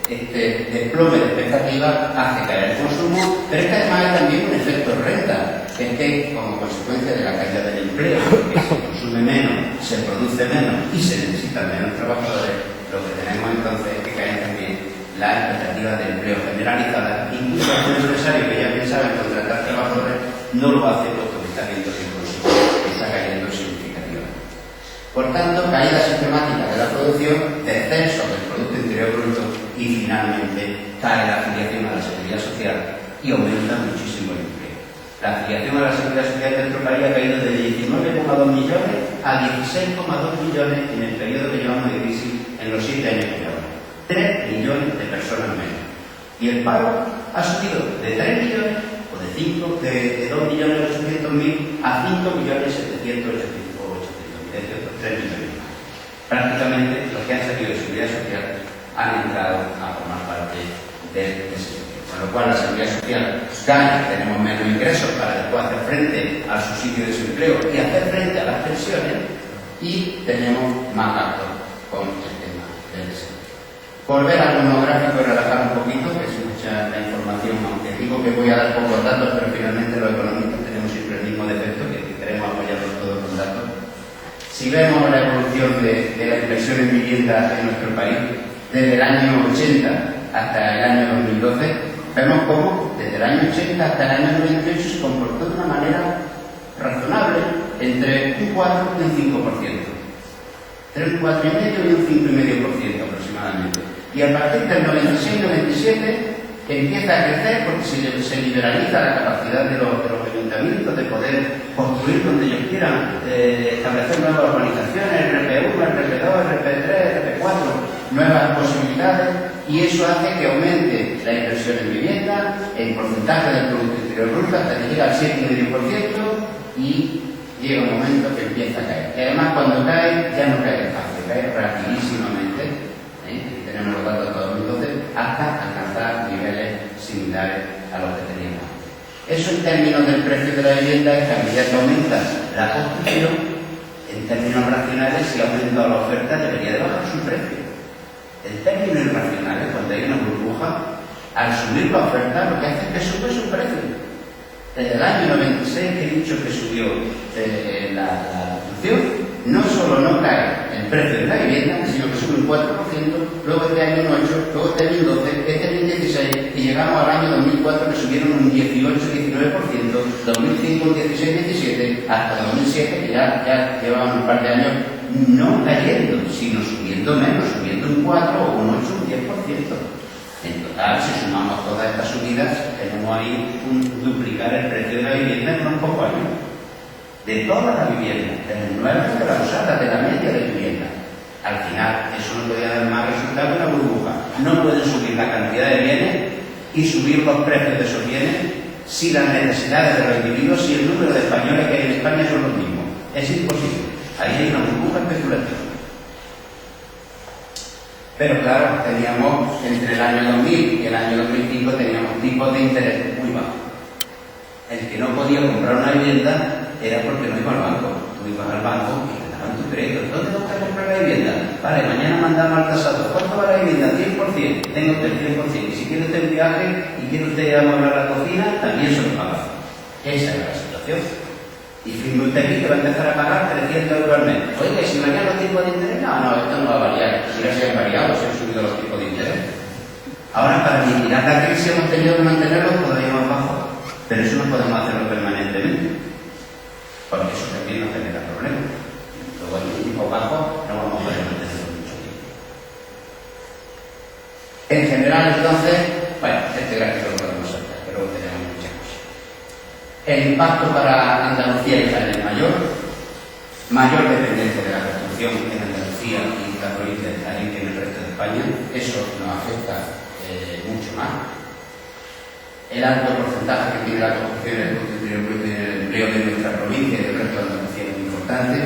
este desplome de expectativas hace caer el consumo, pero es que además hay también un efecto renta, que es que como consecuencia de la caída del empleo, que se consume menos, se produce menos y se necesitan menos trabajadores, lo que tenemos entonces es que caen también las expectativas de empleo generalizadas. Incluso un empresario que ya pensaba en contratar trabajadores no lo hace porque está viendo que el consumo está cayendo significativamente. Por tanto, caída sistemática de la producción, descenso del Producto Interior Bruto y finalmente cae la afiliación a la Seguridad Social y aumenta muchísimo el empleo. La afiliación a la Seguridad Social de nuestro país ha caído de 19,2 millones a 16,2 millones en el periodo que llevamos de crisis en los 7 años que llevamos. 3 millones de personas menos. Y el paro ha subido de 3 millones o de 2 millones 800.000 a 5 millones 700.000, es decir, 3 millones más. Prácticamente los que han salido de Seguridad Social han entrado a formar parte del sector. Con lo cual la Seguridad Social gana, tenemos menos ingresos para después hacer frente al subsidio de desempleo y hacer frente a las pensiones, y tenemos más gastos con el tema del desempleo. Volver al monográfico y relajar un poquito, que es mucha la información, aunque digo que voy a dar pocos datos, pero finalmente los economistas tenemos siempre el mismo defecto, que queremos apoyarlos todos con datos. Si vemos la evolución de la inversión en vivienda en nuestro país, desde el año 80 hasta el año 2012, vemos cómo desde el año 80 hasta el año 98 se comportó de una manera razonable, entre un 4 y un 5%. Entre un 4,5% y un 5,5% aproximadamente. Y a partir del 96-97 empieza a crecer porque se liberaliza la capacidad de los ayuntamientos de poder construir donde ellos quieran, establecer nuevas urbanizaciones, RP1, RP2, RP3, RP4, nuevas posibilidades, y eso hace que aumente la inversión en vivienda, el porcentaje del Producto Interior Bruto hasta que llega al 7,5% y llega un momento que empieza a caer. Y además cuando cae, ya no cae fácil, cae rapidísimamente. Tenemos los datos de 2012 hasta alcanzar niveles similares a los que teníamos. Eso en términos del precio de la vivienda es que a medida que aumenta la construcción, en términos racionales, si aumenta la oferta debería de bajar su precio. En términos irracionales, cuando hay una burbuja, al subir la oferta lo que hace es que sube su precio. Desde el año 96 que he dicho que subió la construcción, no solo no cae el precio de la vivienda, sino que sube un 4%, luego este año un 8%, luego este año un 12%, este año un 16%, y llegamos al año 2004 que subieron un 18-19%, 2005 un 16-17%, hasta 2007, que ya llevaban un par de años no cayendo, sino subiendo menos, subiendo un 4%, o un 8%, un 10%. En total, si sumamos todas estas subidas, tenemos ahí duplicar el precio de la vivienda en unos pocos años. De toda la vivienda, de las nuevas, de la usada, de la media de vivienda. Al final, eso no podía dar más resultado que una burbuja. No pueden subir la cantidad de bienes y subir los precios de esos bienes si las necesidades de los individuos, si el número de españoles que hay en España son los mismos. Es imposible. Ahí hay una burbuja especulativa. Pero claro, teníamos entre el año 2000 y el año 2005 teníamos tipos de interés muy bajos. El que no podía comprar una vivienda era porque no iba al banco. Tú ibas al banco y te daban tu crédito. ¿Dónde vas a comprar la vivienda? Vale, mañana mandamos al tasado. ¿Cuánto va la vivienda? 100%. Tengo usted el 100%. Y si quiere usted un viaje y quiere usted amueblar la cocina, también se lo paga. Esa era la situación. Y firme usted aquí que va a empezar a pagar 300 euros al mes. Oye, si varían los tipos de interés, no, esto no va a variar. Si ya se han variado, se han subido los tipos de interés. Ahora, para mitigar la crisis hemos tenido que mantenerlos todavía más bajos. Pero eso no podemos hacerlo permanentemente. Porque eso también nos genera problemas. Luego, en tipos bajos no vamos a poder mantenerlo mucho tiempo. En general, entonces, bueno, este gráfico lo podemos saltar, pero tenemos muchas cosas. El impacto para Andalucía y Jaén es mayor dependencia de la construcción en Andalucía y la provincia de Jaén que en el resto de España. Eso nos afecta mucho más. El alto porcentaje que tiene la construcción en el empleo de nuestra provincia y del resto de Andalucía es muy importante.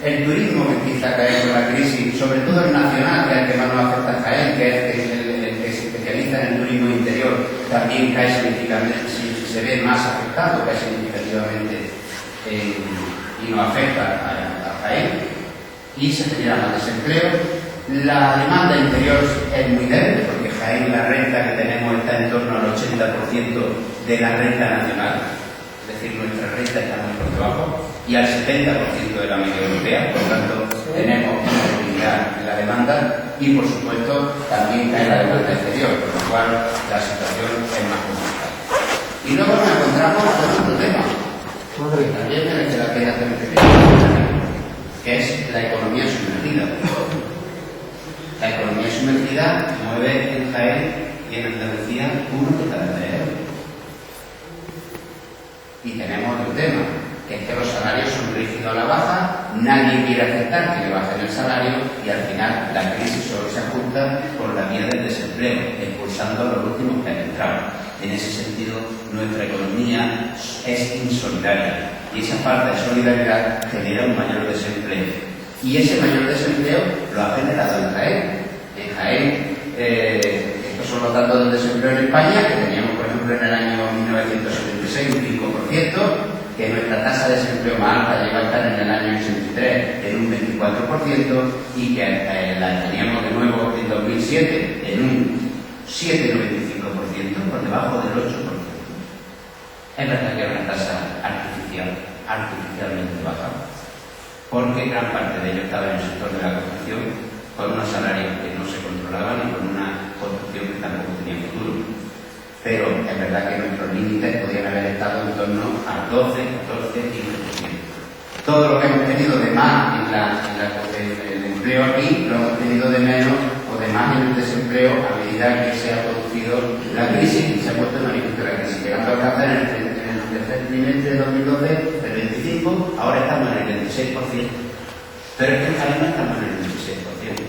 El turismo que empieza a caer con la crisis, sobre todo el nacional, que es el que más nos afecta a Jaén, que es el que se especializa en el turismo interior, también cae significativamente, se ve más afectado, cae significativamente y nos afecta a Jaén, y se genera más desempleo. La demanda interior es muy débil, porque Jaén la renta que tenemos está en torno al 80% de la renta nacional, es decir, nuestra renta está muy por debajo, y al 70% de la media europea, por lo tanto tenemos una debilidad en la demanda y por supuesto también cae la demanda exterior, por lo cual la situación es más complicada. Y luego nos encontramos con otro tema, que también merece la pena hacer un pequeño, que es la economía sumergida. La economía sumergida mueve en Jaén y en Andalucía uno de cada 3 euros. Y tenemos otro tema, que es que los salarios son rígidos a la baja, nadie quiere aceptar que le bajen el salario y al final la crisis solo se ajusta por la vía del desempleo, expulsando a los últimos que han entrado. En ese sentido, nuestra economía es insolidaria y esa falta de solidaridad genera un mayor desempleo. Y ese mayor desempleo lo ha generado en Jaén. En Jaén, estos son los datos del desempleo en España, que teníamos, por ejemplo, en el año 1976 un 5%, que nuestra tasa de desempleo más alta llegó a estar en el año 83 en un 24%, y que la teníamos de nuevo en 2007 en un 7,95%, por debajo del 8%. Es verdad que era una tasa artificialmente baja, porque gran parte de ello estaba en el sector de la construcción, con unos salarios que no se controlaban y con una construcción que tampoco tenía futuro. Pero es verdad que nuestros límites podían haber estado en torno al 12, 14, 15%. Todo lo que hemos tenido de más en el empleo aquí, lo hemos tenido de menos o de más en el desempleo a medida que se ha producido la crisis y se ha puesto en manifiesto la crisis, llegando a alcanzar en el tercer trimestre de 2012 el 25%, ahora estamos en el 26%. Pero es que en Jaén no estamos en el 26%.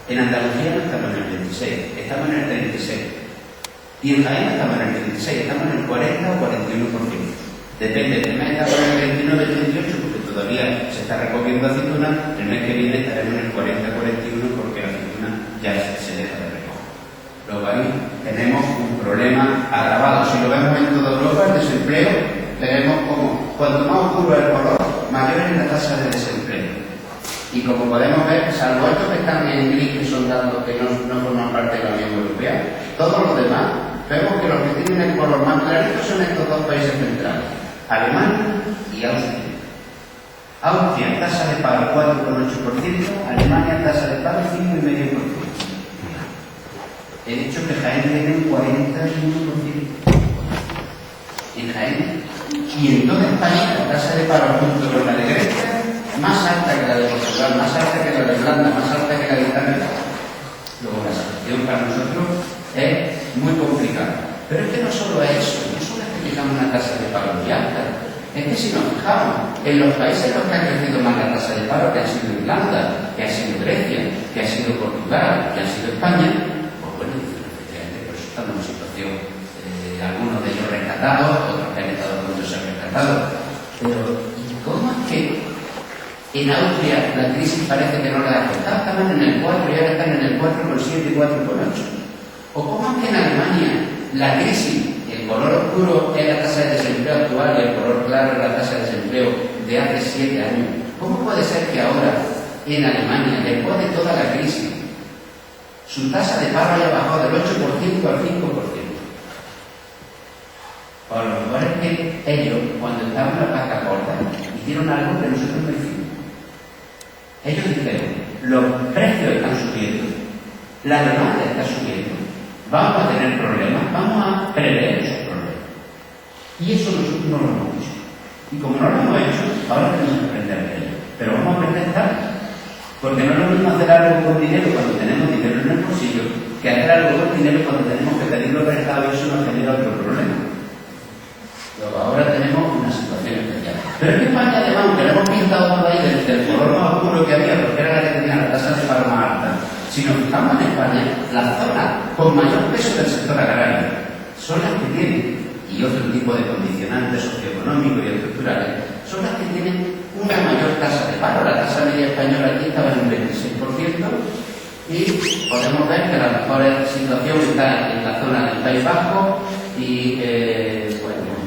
En Andalucía no estamos en el 26%, estamos en el 36%. Y en Jaén estamos en el 26%, estamos en el 40 o 41%. Depende, el mes estamos en el 29 o el 28%, porque todavía se está recogiendo aceituna, el mes que viene estaremos en el 40-41% porque la aceituna ya se deja de recoger. Luego ahí tenemos un problema agravado. Si lo vemos en toda Europa, el desempleo, tenemos como cuanto más oscuro el color, mayor es la tasa de desempleo. Y como podemos ver, salvo estos que están en gris, que son datos que no forman parte de la Unión Europea, todos los demás, vemos que los que tienen el color más clarito son estos dos países centrales, Alemania y Austria. Austria, tasa de paro 4,8%, Alemania, tasa de paro 5,5%. El hecho es que Jaén tiene un 41%. En Jaén, y en toda España, la tasa de paro junto con la de Grecia, más alta que la de Portugal, más alta que la de Irlanda, más alta que la de Italia. Luego las situación para nosotros es muy complicada. Pero es que no solo es eso, no solo es que tengamos una tasa de paro muy alta, es que si nos fijamos en los países en los que ha crecido más la tasa de paro, que ha sido Irlanda, que ha sido Grecia, que ha sido Portugal, que ha sido España, pues bueno, efectivamente, por eso estamos en una situación, algunos de ellos rescatados, otros que han estado con ellos ser rescatados. Pero, ¿y cómo es que en Austria la crisis parece que no la ha afectado? Estaban en el 4 y ahora están en el 4,7 y 4,8. ¿O cómo es que en Alemania la crisis, el color oscuro es la tasa de desempleo actual y el color claro es la tasa de desempleo de hace 7 años? ¿Cómo puede ser que ahora en Alemania, después de toda la crisis, su tasa de paro haya bajado del 8% al 5%? O a lo mejor es que ellos, cuando estaban en la vaca corta, hicieron algo que nosotros no hicimos. Ellos dijeron, los precios están subiendo, la demanda está subiendo, vamos a tener problemas, vamos a prever esos problemas. Y eso nosotros no lo hemos hecho. Y como no lo hemos hecho, ahora tenemos que aprender de ello. Pero vamos a aprender tarde. Porque no es lo mismo hacer algo con dinero cuando tenemos dinero en el bolsillo que hacer algo con dinero cuando tenemos que pedirlo prestado y eso nos genera otro problema. Pero ahora tenemos una situación especial. Pero es que España, además, aunque lo hemos pintado por ahí del color más oscuro que había, porque era la que tenía la tasa de paro más alta, si nos fijamos en España, las zonas con mayor peso del sector agrario son las que tienen, y otro tipo de condicionantes socioeconómicos y estructurales, son las que tienen una mayor tasa de paro. La tasa media española aquí estaba en un 26%, y podemos ver que la mejor situación está en la zona del País Vasco y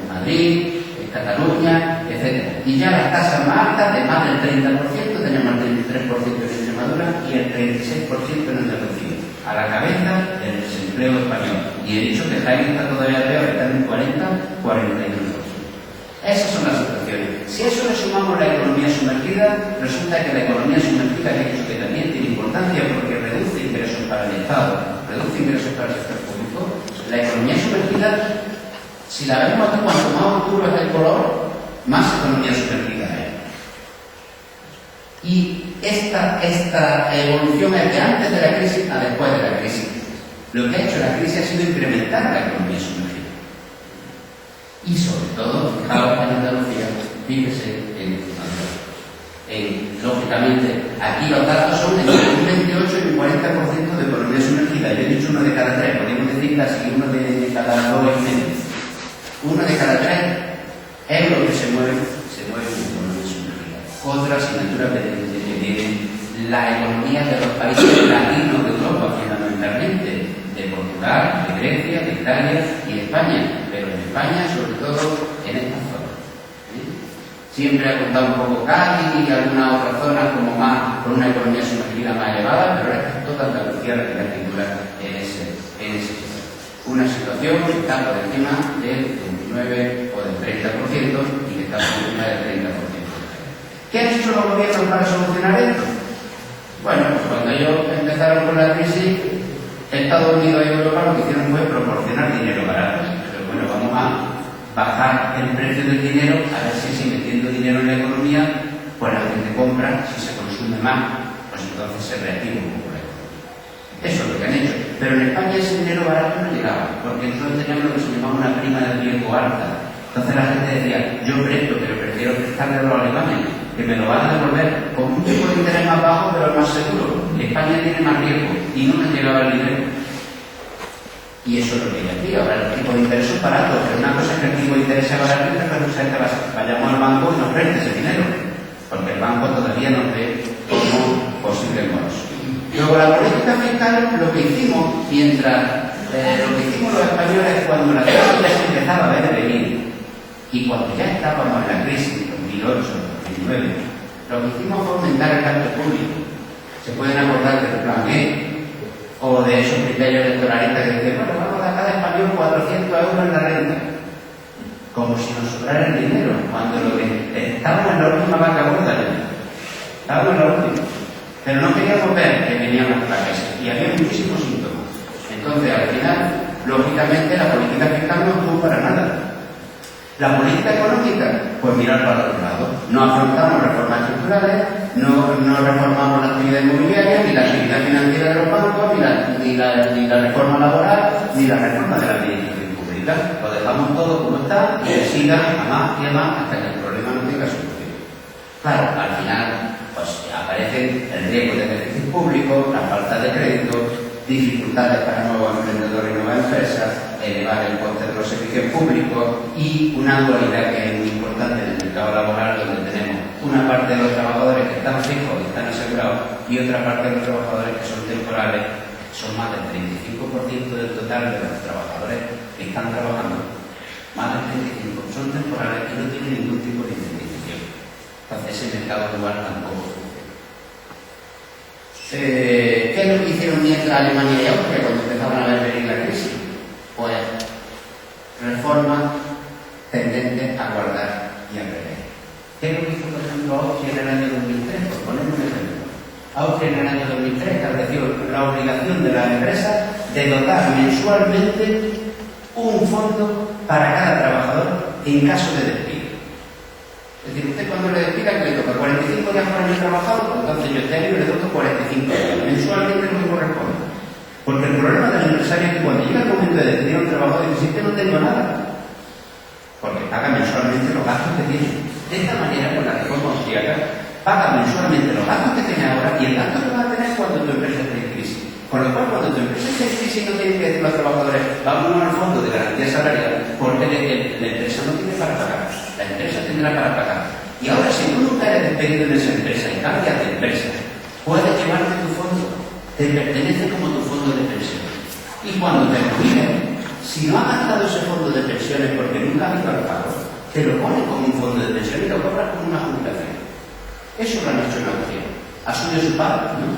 Madrid, Cataluña, etc. Y ya las tasas más altas, de más del 30%, tenemos el 33% en Extremadura y el 36% en Andalucía, a la cabeza del desempleo español. Y he dicho que Jaime está todavía peor, está en un 40-41%. Esas son las situaciones. Si a eso le sumamos la economía sumergida, resulta que la economía sumergida, que he dicho que también tiene importancia porque reduce ingresos para el Estado, reduce ingresos para el sector público, la economía sumergida, si la vemos aquí, cuanto más oscuro es el color, más economía sumergida es. Y esta evolución es de antes de la crisis a después de la crisis. Lo que ha hecho la crisis ha sido incrementar la economía sumergida. Y sobre todo, fijaos en Andalucía, fíjese lógicamente, aquí los datos son entre un 28 y un 40% de economía sumergida. Yo he dicho uno de cada 3, podemos decir casi uno de cada 2 y medio. Uno de cada 3 es lo que se mueve en economía sumergida. Otra asignatura pendiente que tienen las economías de los países latinos de Europa, fundamentalmente, de Portugal, de Grecia, de Italia y de España, pero en España, sobre todo, en esta zona. Siempre ha contado un poco Cádiz y algunas otras zonas como más, con una economía sumergida más elevada, pero es toda Andalucía la que la figura en ese sitio. Una situación que está por encima del 29 o del 30% y que está por encima del 30%. ¿Qué han hecho los gobiernos para solucionar esto? Bueno, pues cuando ellos empezaron con la crisis, Estados Unidos y Europa lo que hicieron fue proporcionar dinero barato. Pero bueno, vamos a bajar el precio del dinero, a ver si metiendo dinero en la economía, pues la gente compra, si se consume más, pues entonces se reactiva un poco la economía. Eso es lo que han hecho. Pero en España ese dinero barato no llegaba, porque nosotros teníamos lo que se llamaba una prima de riesgo alta. Entonces la gente decía, yo presto, pero prefiero prestarle a los alemanes, que me lo van a devolver con un tipo de interés más bajo, pero más seguro. España tiene más riesgo y no nos llegaba el dinero. Y eso es lo que hay aquí. Ahora el tipo de interés es barato, pero una cosa es que el tipo de interés sea barato y otra cosa es que vayamos al banco y nos preste ese dinero, porque el banco todavía nos ve como posible moroso. Luego la política fiscal, lo que hicimos mientras lo que hicimos los españoles cuando la crisis ya se empezaba a ver venir y cuando ya estábamos en la crisis 2008-2009, lo que hicimos fue aumentar el gasto público. Se pueden acordar del plan E o de esos criterios electoralistas que dicen, bueno, vamos a dar a cada español 400 euros en la renta, como si nos sobrara el dinero, cuando lo que estábamos en la última vaca gorda ya. Estábamos en la última, pero no queríamos ver que venían las placas y había muchísimos síntomas. Entonces, al final, lógicamente, la política fiscal no estuvo para nada. La política económica, pues mirar para otro lado. No afrontamos reformas estructurales, no reformamos la actividad inmobiliaria, ni la actividad financiera de los bancos, ni la reforma laboral, ni la reforma de la administración pública. Lo dejamos todo como está y que siga a más y a más hasta que el problema no tenga solución. Claro, al final pues aparecen el riesgo de déficit público, la falta de crédito, dificultades para nuevos emprendedores y nuevas empresas, elevar el coste de los servicios públicos y una dualidad que es muy importante en el mercado laboral, donde tenemos una parte de los trabajadores que están fijos y están asegurados y otra parte de los trabajadores que son temporales. Son más del 35% del total de los trabajadores que están trabajando. Más del 35% son temporales y no tienen ningún tipo de indemnización. Entonces ese mercado global tampoco funciona. ¿Qué es lo que hicieron mientras Alemania y Austria cuando empezaban a ver venir la crisis? Pues reformas tendentes a guardar y a prever. ¿Qué es lo que hizo, por ejemplo, Austria en el año 2003? Por poner un ejemplo. Austria en el año 2003 estableció la obligación de las empresas de dotar mensualmente un fondo para cada trabajador en caso de despido. Es decir, usted cuando le despida que le toca 45 días por año trabajado, pues entonces yo este año le toco 45 días, mensualmente lo que corresponde. Porque el problema del empresario es que cuando llega el momento de despedir a un trabajador dice, que no tengo nada, porque paga mensualmente los gastos que tiene. De esta manera, con la reforma austríaca, paga mensualmente los gastos que tiene ahora y el gasto que va a tener cuando tu empresa esté en crisis. Con lo cual, cuando tu empresa esté en crisis, no tiene que decir a los trabajadores, vamos al fondo de garantía salarial, porque la empresa no tiene para pagar. La empresa tendrá para pagar. Y ahora, si tú nunca eres despedido en esa empresa y cambias de empresa, puedes llevarte tu fondo, te pertenece como tu fondo de pensiones. Y cuando te jubiles, si no has gastado ese fondo de pensiones porque nunca has ido al pago, te lo pones como un fondo de pensiones y lo cobras como una jubilación. Eso lo han hecho en Austria. ¿Asume su pago? No.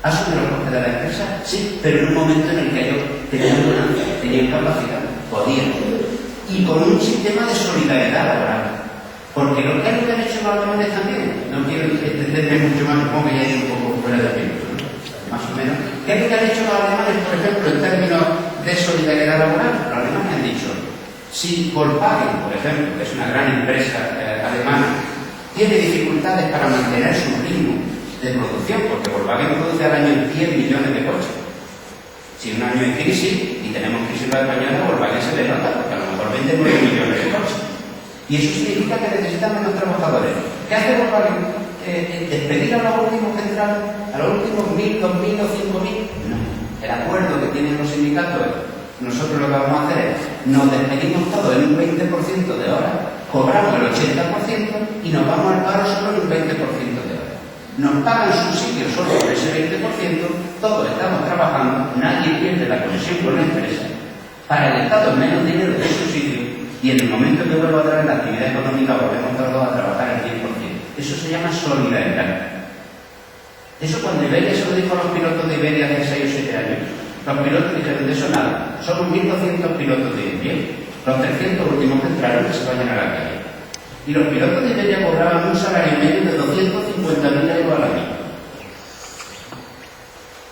¿Asume los costes de la empresa? Sí, pero en un momento en el que ellos tenían ganancia, tenían capacidad, podían. Y con un sistema de solidaridad laboral. Porque lo que han hecho los alemanes también, no quiero extenderme mucho más, supongo que ya hay un poco fuera de tiempo, ¿no? Más o menos. ¿Qué es lo que han hecho los alemanes, por ejemplo, en términos de solidaridad laboral? Los alemanes han dicho, si Volkswagen, por ejemplo, que es una gran empresa alemana, tiene dificultades para mantener su ritmo de producción, porque Volkswagen produce al año 10 millones de coches. Si un año hay crisis y tenemos crisis en la española, Volkswagen se le nota, porque a lo mejor vende 9 millones de coches. Y eso significa que necesitan menos trabajadores. ¿Qué hace Volkswagen? ¿Despedir a los últimos que entraron? ¿A los últimos 1.000, 2.000 o 5.000? No. El acuerdo que tienen los sindicatos es, nosotros lo que vamos a hacer es, nos despedimos todos en un 20% de horas, cobramos el 80% y nos vamos al paro solo en un 20% de horas. Nos pagan subsidios solo por ese 20%, todos estamos trabajando, nadie pierde la conexión con la empresa. Para el Estado es menos dinero de subsidio y en el momento que vuelva a traer la actividad económica volvemos todos a trabajar el 10%. Eso se llama solidaridad. Eso cuando Iberia se lo dijo a los pilotos de Iberia hace 6 o 7 años. Los pilotos dijeron, de eso nada, somos 1.200 pilotos de Iberia. Los 300 últimos que entraron que se vayan a la calle. Y los pilotos de Iberia cobraban un salario medio de 250.000 euros al año.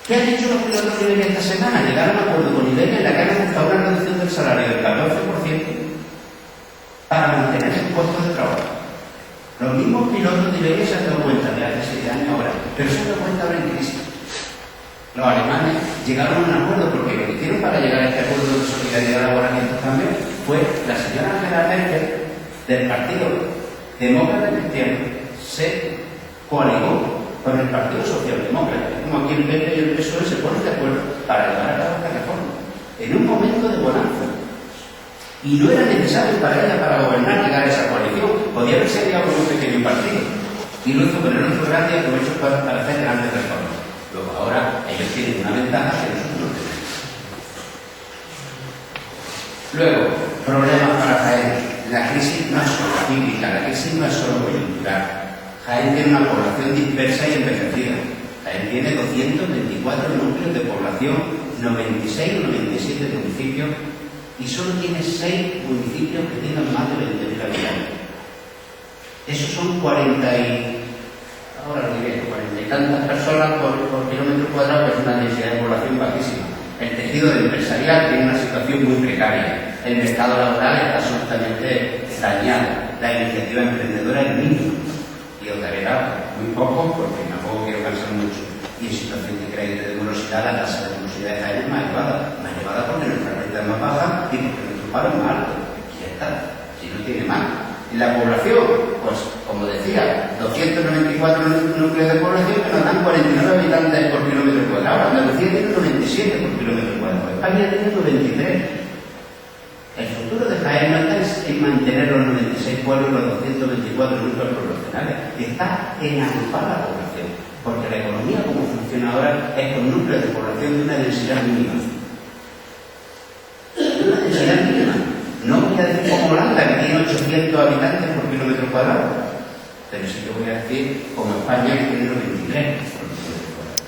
¿Qué han hecho los pilotos de Iberia esta semana? Llegaron a un acuerdo con Iberia en la que han aceptado una reducción del salario del 14% para mantener sus puestos de trabajo. Los mismos pilotos de Iberia se han dado cuenta de hace 7 años ahora, pero se han dado cuenta ahora en crisis. Los alemanes llegaron a un acuerdo porque lo que hicieron para llegar a este acuerdo de solidaridad laboral y también fue la señora Angela Merkel del Partido Demócrata Cristiano se coaligó con el Partido Socialdemócrata, como aquí el PP y el PSOE se ponen de acuerdo para llevar a cabo esta reforma en un momento de bonanza. Y no era necesario para ella, para gobernar, llegar a esa coalición. Podía haberse llegado con un pequeño partido. Y lo hizo con el otro gracia y lo hizo para hacer grandes reformas. Luego, ahora, ellos tienen una ventaja que nosotros no tenemos. Luego, problemas para Jaén. La crisis no es solo cíclica, la crisis no es solo coyuntural. Jaén tiene una población dispersa y envejecida. Jaén tiene 224 núcleos de población, 96 o 97 municipios, y solo tiene 6 municipios que tengan más de 20.000 habitantes. Esos son 40 y tantas personas por kilómetro cuadrado, que es una densidad de población bajísima. El tejido empresarial tiene una situación muy precaria. El mercado laboral está absolutamente dañado. La iniciativa emprendedora es mínima. Y os daré datos, muy pocos, porque tampoco quiero cansar mucho. Y en situación de crédito de morosidad, la tasa de morosidad de Jaén es más elevada. Más elevada porque nuestra renta es más baja y porque nuestro paro es más alto. Y ya está, si no tiene más. Y la población, pues como decía, 294 núcleos de población que nos dan 49 habitantes por kilómetro cuadrado. Andalucía tiene 97 por kilómetro cuadrado. España tiene 93. El futuro de Jaén no está en mantener los 96 pueblos, los 224 núcleos poblacionales, está en agrupar la población, porque la economía como funciona ahora es con núcleos de población de una densidad mínima. Una densidad mínima. No voy a decir como Holanda, que tiene 800 habitantes por kilómetro cuadrado, pero sí que voy a decir como España, que tiene 93 por kilómetro cuadrado.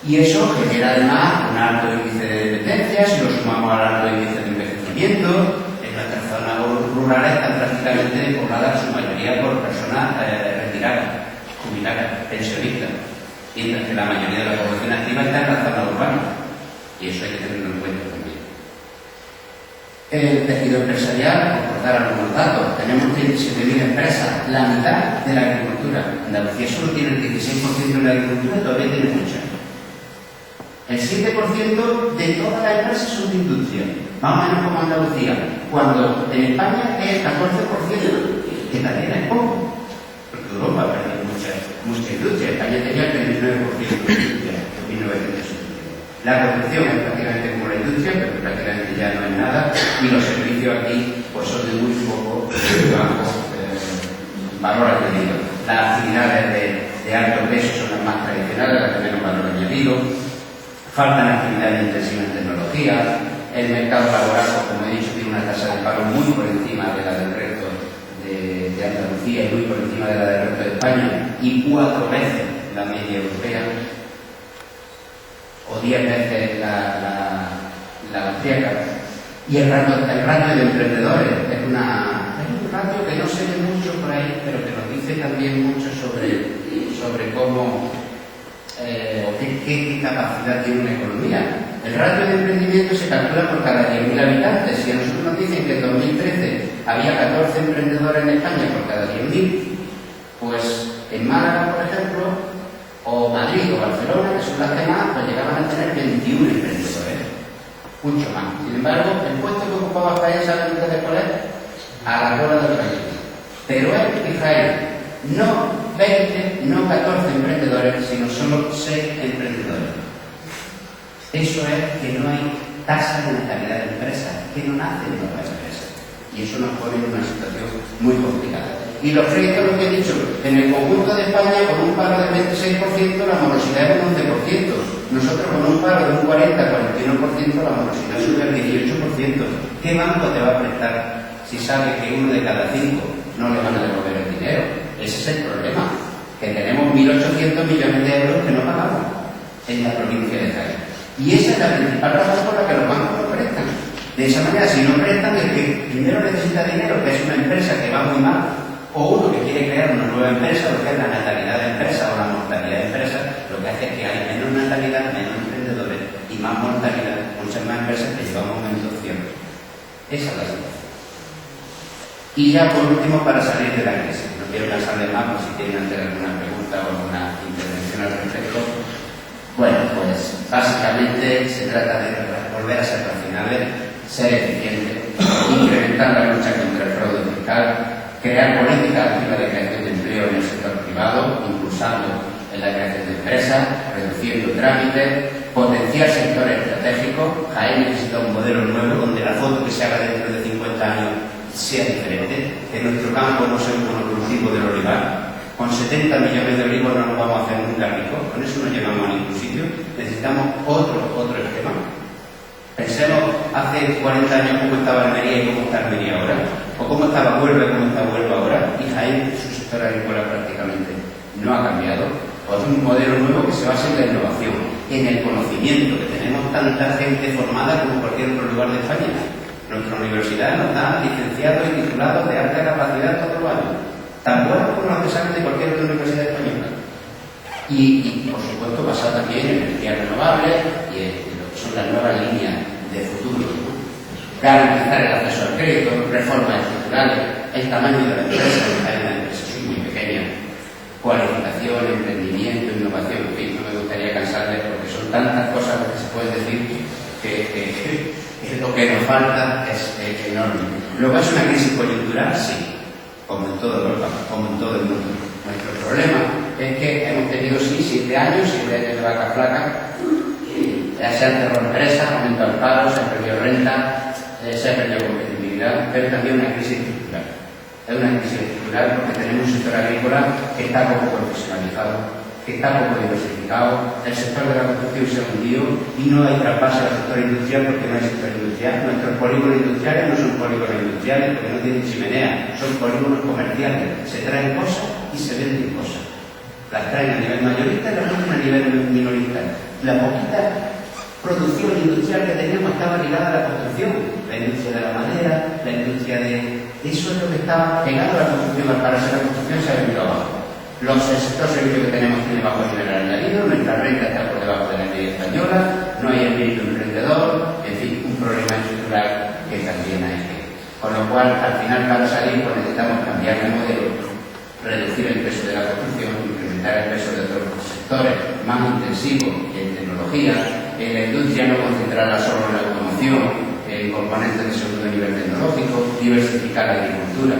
Y eso genera además un alto índice de dependencia. Si lo sumamos al alto índice de envejecimiento, en nuestras zonas rurales están prácticamente pobladas su mayoría por personas retiradas, jubiladas, pensionistas, mientras que la mayoría de la población activa está en la zona urbana. Y eso hay que tenerlo en cuenta también. El tejido empresarial, por dar algunos datos, tenemos 37.000 empresas, la mitad de la agricultura. Andalucía solo tiene el 16% de la agricultura, todavía tiene mucha. El 7% de todas las empresas son de industria, más o menos como Andalucía, cuando en España es el 14%, que también es poco, porque Europa perdió mucha industria. España tenía el 39% de industria en 1970. La construcción es prácticamente como la industria, pero prácticamente ya no es nada, y los servicios aquí pues son de muy poco valor añadido. Las actividades de alto peso son las más tradicionales, las de menos valor añadido. Faltan actividades intensivas en tecnología. El mercado laboral, como he dicho, tiene una tasa de paro muy por encima de la del resto de Andalucía y muy por encima de la del resto de España, y 4 veces la media europea, o 10 veces la austríaca. Y el ratio de emprendedores es un ratio que no se ve mucho por ahí, pero que nos dice también mucho sobre cómo qué capacidad tiene una economía. El ratio de emprendimiento se calcula por cada 10.000 habitantes. Si a nosotros nos dicen que en 2013 había 14 emprendedores en España por cada 10.000, pues en Málaga, por ejemplo, o Madrid o Barcelona, que son las que más, pues llegaban a tener 21 emprendedores, mucho más. Sin embargo, el puesto que ocupaba Jaén, ¿saben ustedes cuál es? A la cola del país. Pero es, fijáis, no 20, no 14 emprendedores, sino solo 6 emprendedores. Eso es que no hay tasa de natalidad de empresas, que no nacen nuevas empresas. Y eso nos pone en una situación muy complicada. Y los créditos, lo que he dicho, en el conjunto de España, con un paro del 26%, la morosidad es un 11%. Nosotros, con un paro de un 40-41%, la morosidad sube al 18%. ¿Qué banco te va a prestar si sabe que 1 de cada 5 no le van a devolver el dinero? Ese es el problema, que tenemos 1.800 millones de euros que no pagamos en la provincia de Jaén. Y esa es la principal razón por la que los bancos no prestan. De esa manera, si no prestan, es que primero necesita dinero, que es una empresa que va muy mal, o uno que quiere crear una nueva empresa, lo que es la natalidad de empresa o la mortalidad de empresa, lo que hace es que hay menos natalidad, menos emprendedores y más mortalidad, muchas más empresas que llevan momentos ciertos. Esa es la situación. Y ya por último, para salir de la crisis, no quiero cansarles más, por si tienen antes alguna pregunta o alguna intervención al respecto. Bueno, pues básicamente se trata de volver a ser racionales, ser eficientes, incrementar la lucha contra el fraude fiscal, crear políticas activas de creación de empleo en el sector privado, impulsando en la creación de empresas, reduciendo trámites, potenciar sectores estratégicos. Jaén necesita un modelo nuevo donde la foto que se haga dentro de 50 años sea diferente, que nuestro campo no sea un monocultivo del olivar. Con 70 millones de olivos no nos vamos a hacer nunca ricos, con eso no llegamos a ningún sitio. Necesitamos otro esquema. Pensemos hace 40 años cómo estaba Almería y cómo está Almería ahora, o cómo estaba Huelva y cómo está Huelva ahora, y Jaén, su sector agrícola prácticamente no ha cambiado. O es un modelo nuevo que se basa en la innovación, en el conocimiento, que tenemos tanta gente formada como cualquier otro lugar de España. Nuestra universidad nos da licenciados y titulados de alta capacidad todos los años, tan buenos como los que salen de cualquier otra universidad española. Y por supuesto, basado también en energías renovables y en lo que son las nuevas líneas de futuro, ¿no? Garantizar el acceso al crédito, reformas estructurales, el tamaño de la empresa, hay una empresa muy pequeña, emprendimiento, innovación, en fin, no me gustaría cansarles porque son tantas cosas que se pueden decir que lo que nos falta es enorme. Luego es una crisis coyuntural, sí, como en toda Europa, como en todo el mundo. Nuestro problema es que hemos tenido, sí, 7 años de vaca flaca, se han cerrado empresas, ha aumentado el paro, se ha perdido renta, se ha perdido competitividad, pero también una crisis estructural. Es una crisis estructural porque tenemos un sector agrícola que está poco profesionalizado, que está poco diversificado, el sector de la construcción se ha hundido y no hay traspase al sector industrial porque no hay sector industrial. Nuestros polígonos industriales no son polígonos industriales porque no tienen chimenea, son polígonos comerciales. Se traen cosas y se venden cosas. Las traen a nivel mayorista y las venden a nivel minorista. La poquita producción industrial que teníamos estaba ligada a la construcción, la industria de la madera, la industria de... Eso es lo que estaba pegado a la construcción. Al parecer la construcción se ha venido abajo. El sector servicio que tenemos tiene bajo nivel añadido, nuestra renta está por debajo de la media española, no hay espíritu emprendedor, en fin, un problema estructural que también hay que... Con lo cual, al final, para salir, pues necesitamos cambiar de modelo, reducir el peso de la construcción, incrementar el peso de otros sectores más intensivos en tecnología, en la industria no concentrarla solo en la automoción, en componentes de segundo nivel tecnológico, diversificar la agricultura,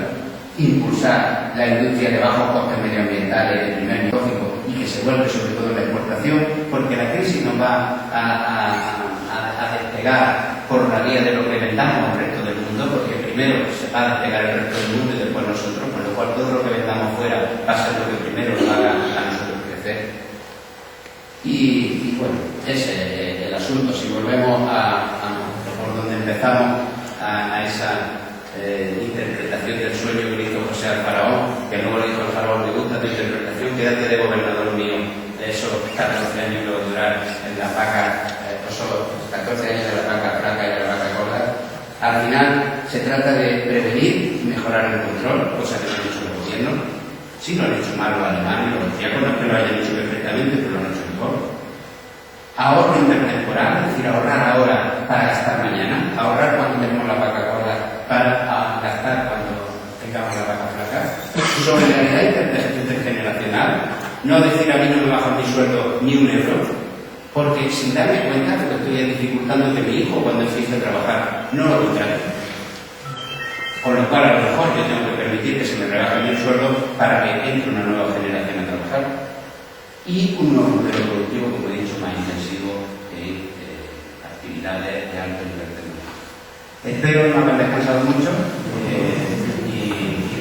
impulsar la industria de bajos costes medioambientales de primer tecnológico y que se vuelve sobre todo en la exportación, porque la crisis nos va a despegar por la vía de lo que vendamos al resto del mundo, porque primero se va a despegar el resto del mundo y después nosotros, con lo cual todo lo que vendamos fuera va a ser lo que primero nos haga a nosotros crecer. Y bueno, ese es el asunto. Si volvemos por donde empezamos, a esa interpretación del sueño que le hizo José al faraón, que luego le dijo al faraón: me gusta tu interpretación, quédate de gobernador mío, esos 14 años que va a durar en la vaca, esos 14 años de la vaca flaca y de la vaca gorda. Al final se trata de prevenir y mejorar el control, cosa que no han hecho los gobiernos. Sí lo han hecho mal los alemanes, los austriacos que lo hayan hecho perfectamente, pero lo han hecho mejor. Ahorro intertemporal, es decir, ahorrar ahora para gastar mañana, ahorrar cuando tenemos la vaca gorda para gastar cuando tengamos la vaca flaca. Solidaridad intergeneracional, no decir a mí no me bajo mi sueldo ni un euro, porque sin darme cuenta lo que estoy dificultando que mi hijo cuando empiece a trabajar, no lo contrario. Con lo cual a lo mejor yo tengo que permitir que se me rebaje mi sueldo para que entre una nueva generación a trabajar. Y un nuevo modelo productivo, como he dicho, más intensivo en actividades de alto nivel tecnológico. Espero no haber descansado mucho y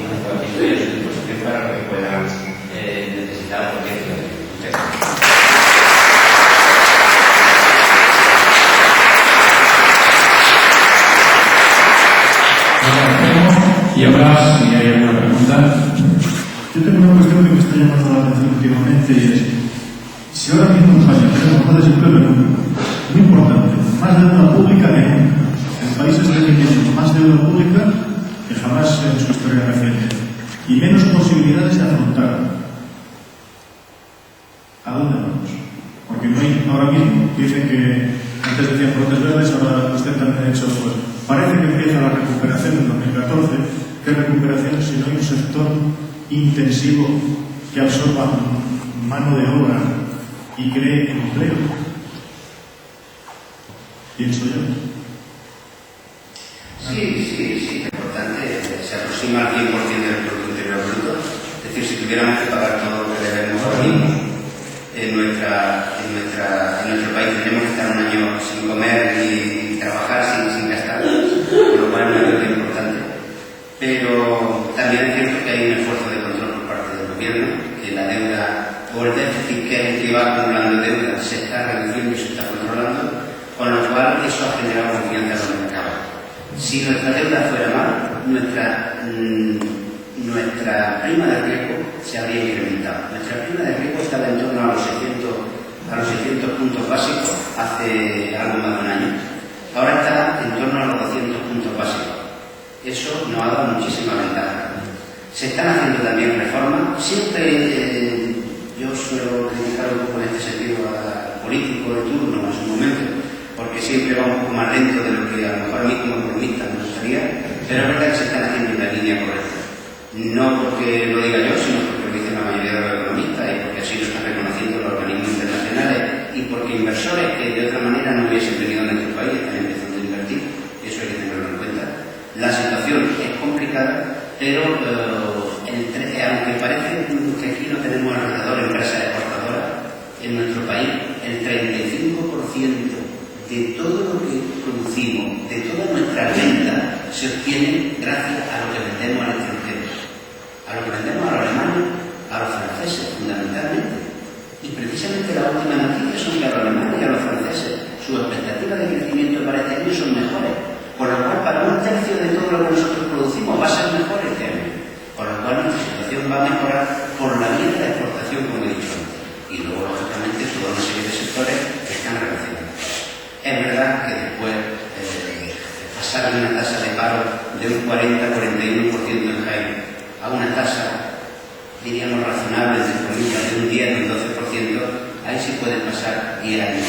bueno, aquí estoy a su disposición para lo que puedan necesitar porque y ahora, si hay alguna pregunta. Yo tengo una cuestión que me está llamando la atención últimamente y es: si ahora mismo en España tenemos más desempleo que nunca, muy importante, más deuda pública que nunca, el país está teniendo más deuda pública que jamás en su historia reciente y menos posibilidades de afrontar. ¿A dónde vamos? Porque no hay, ahora mismo, dicen que antes decían brotes verdes, ahora usted también ha dicho, pues parece que empieza la recuperación en 2014. ¿Qué recuperación si no hay un sector intensivo que absorba mano de obra y cree empleo? Pienso yo. Sí, es importante. Se aproxima al 100% del Producto Interior Bruto. Es decir, si tuviéramos que pagar todo lo que debemos ahora mismo en nuestro país, tenemos que estar un año sin comer y trabajar sin gastar, con lo cual es una deuda importante. Pero también es cierto que hay un esfuerzo de control por parte del gobierno, que la deuda o el déficit que va acumulando deuda se está reduciendo y se está controlando, con lo cual eso ha generado confianza en los mercados. Si nuestra deuda fuera mal, nuestra prima de riesgo se habría incrementado. Nuestra prima de riesgo estaba en torno a los 600 puntos básicos hace algo más de un año. Ahora está en torno a los 200 puntos básicos. Eso nos ha dado muchísima ventaja. Se están haciendo también reformas. Siempre yo suelo criticar un poco en este sentido al político de turno en su momento, porque siempre va un poco más lento de lo que a lo mejor a mí como economista me gustaría, pero es verdad que se están haciendo en la línea correcta. No porque lo diga yo, sino porque lo dicen los la mayoría de los economistas y porque así lo están reconociendo los organismos internacionales y porque inversores que de otra manera no hubiesen venido a nuestro país están empezando a invertir. Eso hay que tenerlo en cuenta. La situación es complicada, pero aunque parece que aquí no tenemos alrededor empresas exportadoras, en nuestro país el 35% de todo lo que producimos, de toda nuestra renta, se obtiene gracias a lo que vendemos al extranjero. A lo que vendemos a los alemanes, a los franceses, fundamentalmente. Y precisamente la última noticia son que a los alemanes y a los franceses sus expectativas de crecimiento para este año son mejores. Por lo cual, para un tercio de todo lo que nosotros producimos va a ser mejor este año. Por lo cual, nuestra situación va a mejorar por la vía de la exportación, como he dicho antes. Y luego, lógicamente, toda una serie de sectores que están relacionados. Es verdad que después pasar de una tasa de paro de un 40-41% en Jaén a una tasa, diríamos, razonable, entre comillas, de un 10 o un 12%, ahí sí pueden pasar 10 años.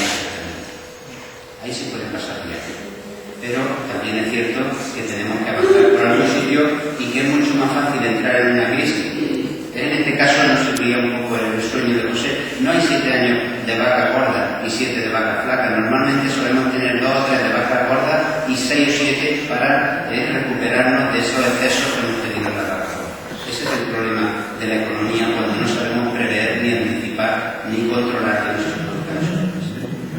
Ahí sí pueden pasar 10 años. Pero también es cierto que tenemos que avanzar por algún sitio y que es mucho más fácil entrar en una crisis. En este caso nos serviría un poco el sueño de José. No hay 7 años de vaca gorda y 7 de vaca flaca. Normalmente solemos tener 2 o 3 de vaca gorda y 6 o 7 para recuperarnos de esos excesos que hemos tenido en la vaca gorda. Ese es el problema de la economía cuando no sabemos prever, ni anticipar, ni controlar que nos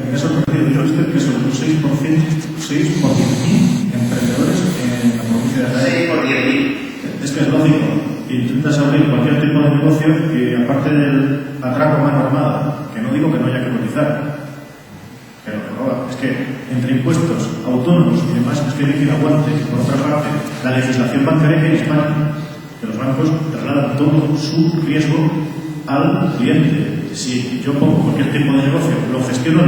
Me ha sorprendido usted que son un 6 por 10.000 emprendedores en la provincia de Jaén. 6 por 10.000. Es que es lógico. Intentas abrir cualquier tipo de negocio y aparte del atraco a mano armada, que no digo que no haya que cotizar, pero es que entre impuestos, autónomos y demás, es que hay quien aguante. Y por otra parte, la legislación bancaria que en España, que los bancos trasladan todo su riesgo al cliente. Si yo pongo cualquier tipo de negocio, lo gestiono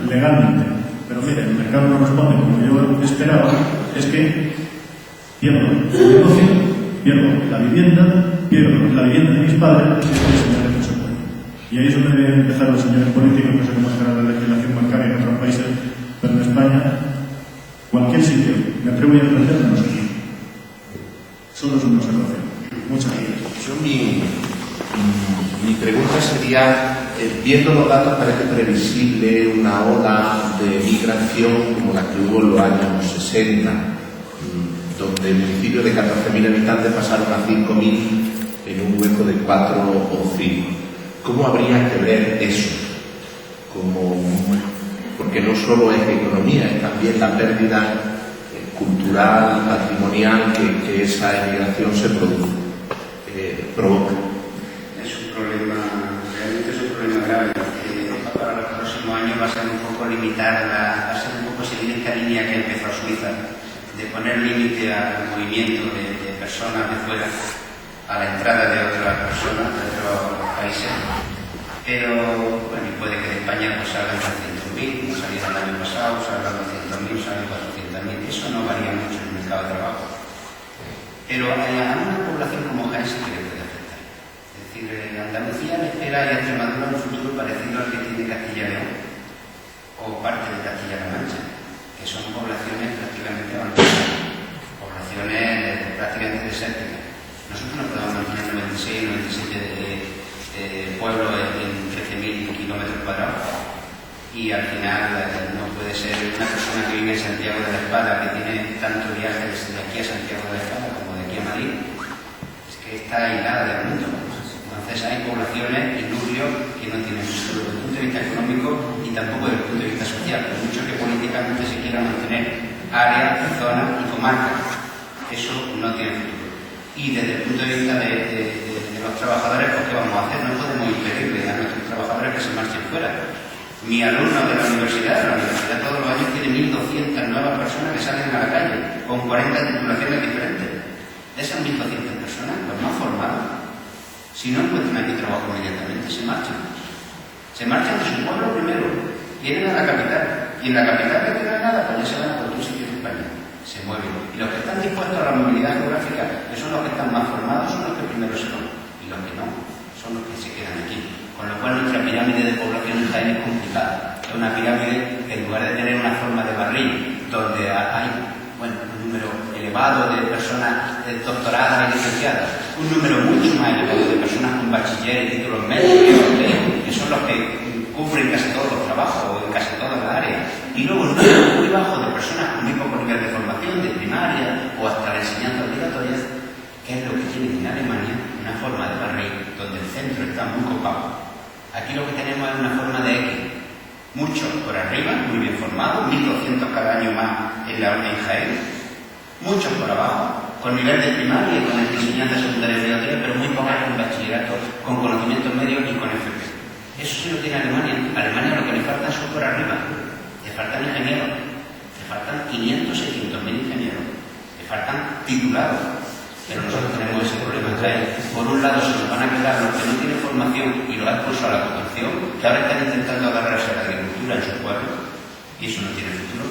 legalmente, pero mire, el mercado no responde como yo esperaba, es que pierdo el negocio, pierdo la vivienda de mis padres y ahí es donde deben empezar los señores políticos, no sé cómo será la legislación bancaria en otros países, pero en España, cualquier sitio, me atrevo a emprender menos aquí. Solo es una observación. Muchas gracias. Yo mi pregunta sería, viendo los datos parece previsible una ola de migración como la que hubo en los años 60, donde municipios de 14.000 habitantes pasaron a 5.000 en un hueco de 4 o 5. ¿Cómo habría que ver eso? Porque no solo es economía, es también la pérdida cultural, patrimonial que esa emigración se provoca. Realmente es un problema grave. Para los próximos años va a ser un poco seguir esta línea que empezó Suiza, de poner límite al movimiento de personas de fuera, a la entrada de otras personas, de otros países. Pero, bueno, y puede que de España pues salgan 300.000, como salieron el año pasado, salgan 200.000, salgan 400.000. Eso no varía mucho en el mercado de trabajo. Pero a una población como Jaén sí que le puede afectar. Es decir, Andalucía le espera y a Extremadura un futuro parecido al que tiene Castilla y León, o parte de Castilla-La Mancha, que son poblaciones prácticamente abandonadas, poblaciones prácticamente desérticas. Nosotros no podemos mantener 96 o 97 pueblos en 13.000 kilómetros cuadrados y al final no puede ser una persona que vive en Santiago de la Espada, que tiene tanto viaje desde aquí a Santiago de la Espada como de aquí a Madrid, es que está aislada del mundo. Entonces hay poblaciones y núcleos que no tienen futuro desde el punto de vista económico y tampoco desde el punto de vista social, por mucho que políticamente se quiera mantener áreas, zonas y comarcas, eso no tiene futuro. Y desde el punto de vista de los trabajadores, pues ¿qué vamos a hacer? No podemos impedirle a nuestros trabajadores que se marchen fuera. Mi alumno de la universidad todos los años tiene 1.200 nuevas personas que salen a la calle, con 40 titulaciones diferentes. De esas 1.200 personas, los más formados, si no encuentran aquí trabajo inmediatamente, se marchan. Se marchan de su pueblo primero, vienen a la capital, y en la capital que no hay nada, pues ya se van a cualquier sitio de España. Se mueven. Y los que están dispuestos a la movilidad geográfica, que son los que están más formados, son los que primero se van. Y los que no, son los que se quedan aquí. Con lo cual nuestra pirámide de población en Jaén es complicada. Es una pirámide que en lugar de tener una forma de barril, donde hay un número elevado elevado de personas doctoradas y licenciadas, un número mucho más elevado de personas con bachiller y títulos medios, que son los que cubren casi todos los trabajos o en casi todas las áreas, y luego un número muy bajo de personas con muy poco nivel de formación, de primaria o hasta la enseñanza obligatoria, que es lo que tienen en Alemania, una forma de barril donde el centro está muy copado. Aquí lo que tenemos es una forma de X, muchos por arriba, muy bien formados, 1.200 cada año más en Jaén, muchos por abajo, con nivel de primaria y con enseñanza secundaria y obligatoria, pero muy pocos con bachillerato, con conocimientos medios y con FP. Eso sí lo tiene Alemania. Alemania lo que le falta son por arriba, le faltan ingenieros, le faltan 500 o 600.000 ingenieros, le faltan titulados. Pero nosotros tenemos ese problema en Jaén. Por un lado se nos van a quedar los que no tienen formación y los ha expulsado a la construcción, que ahora están intentando agarrarse a la agricultura en su pueblo, y eso no tiene futuro.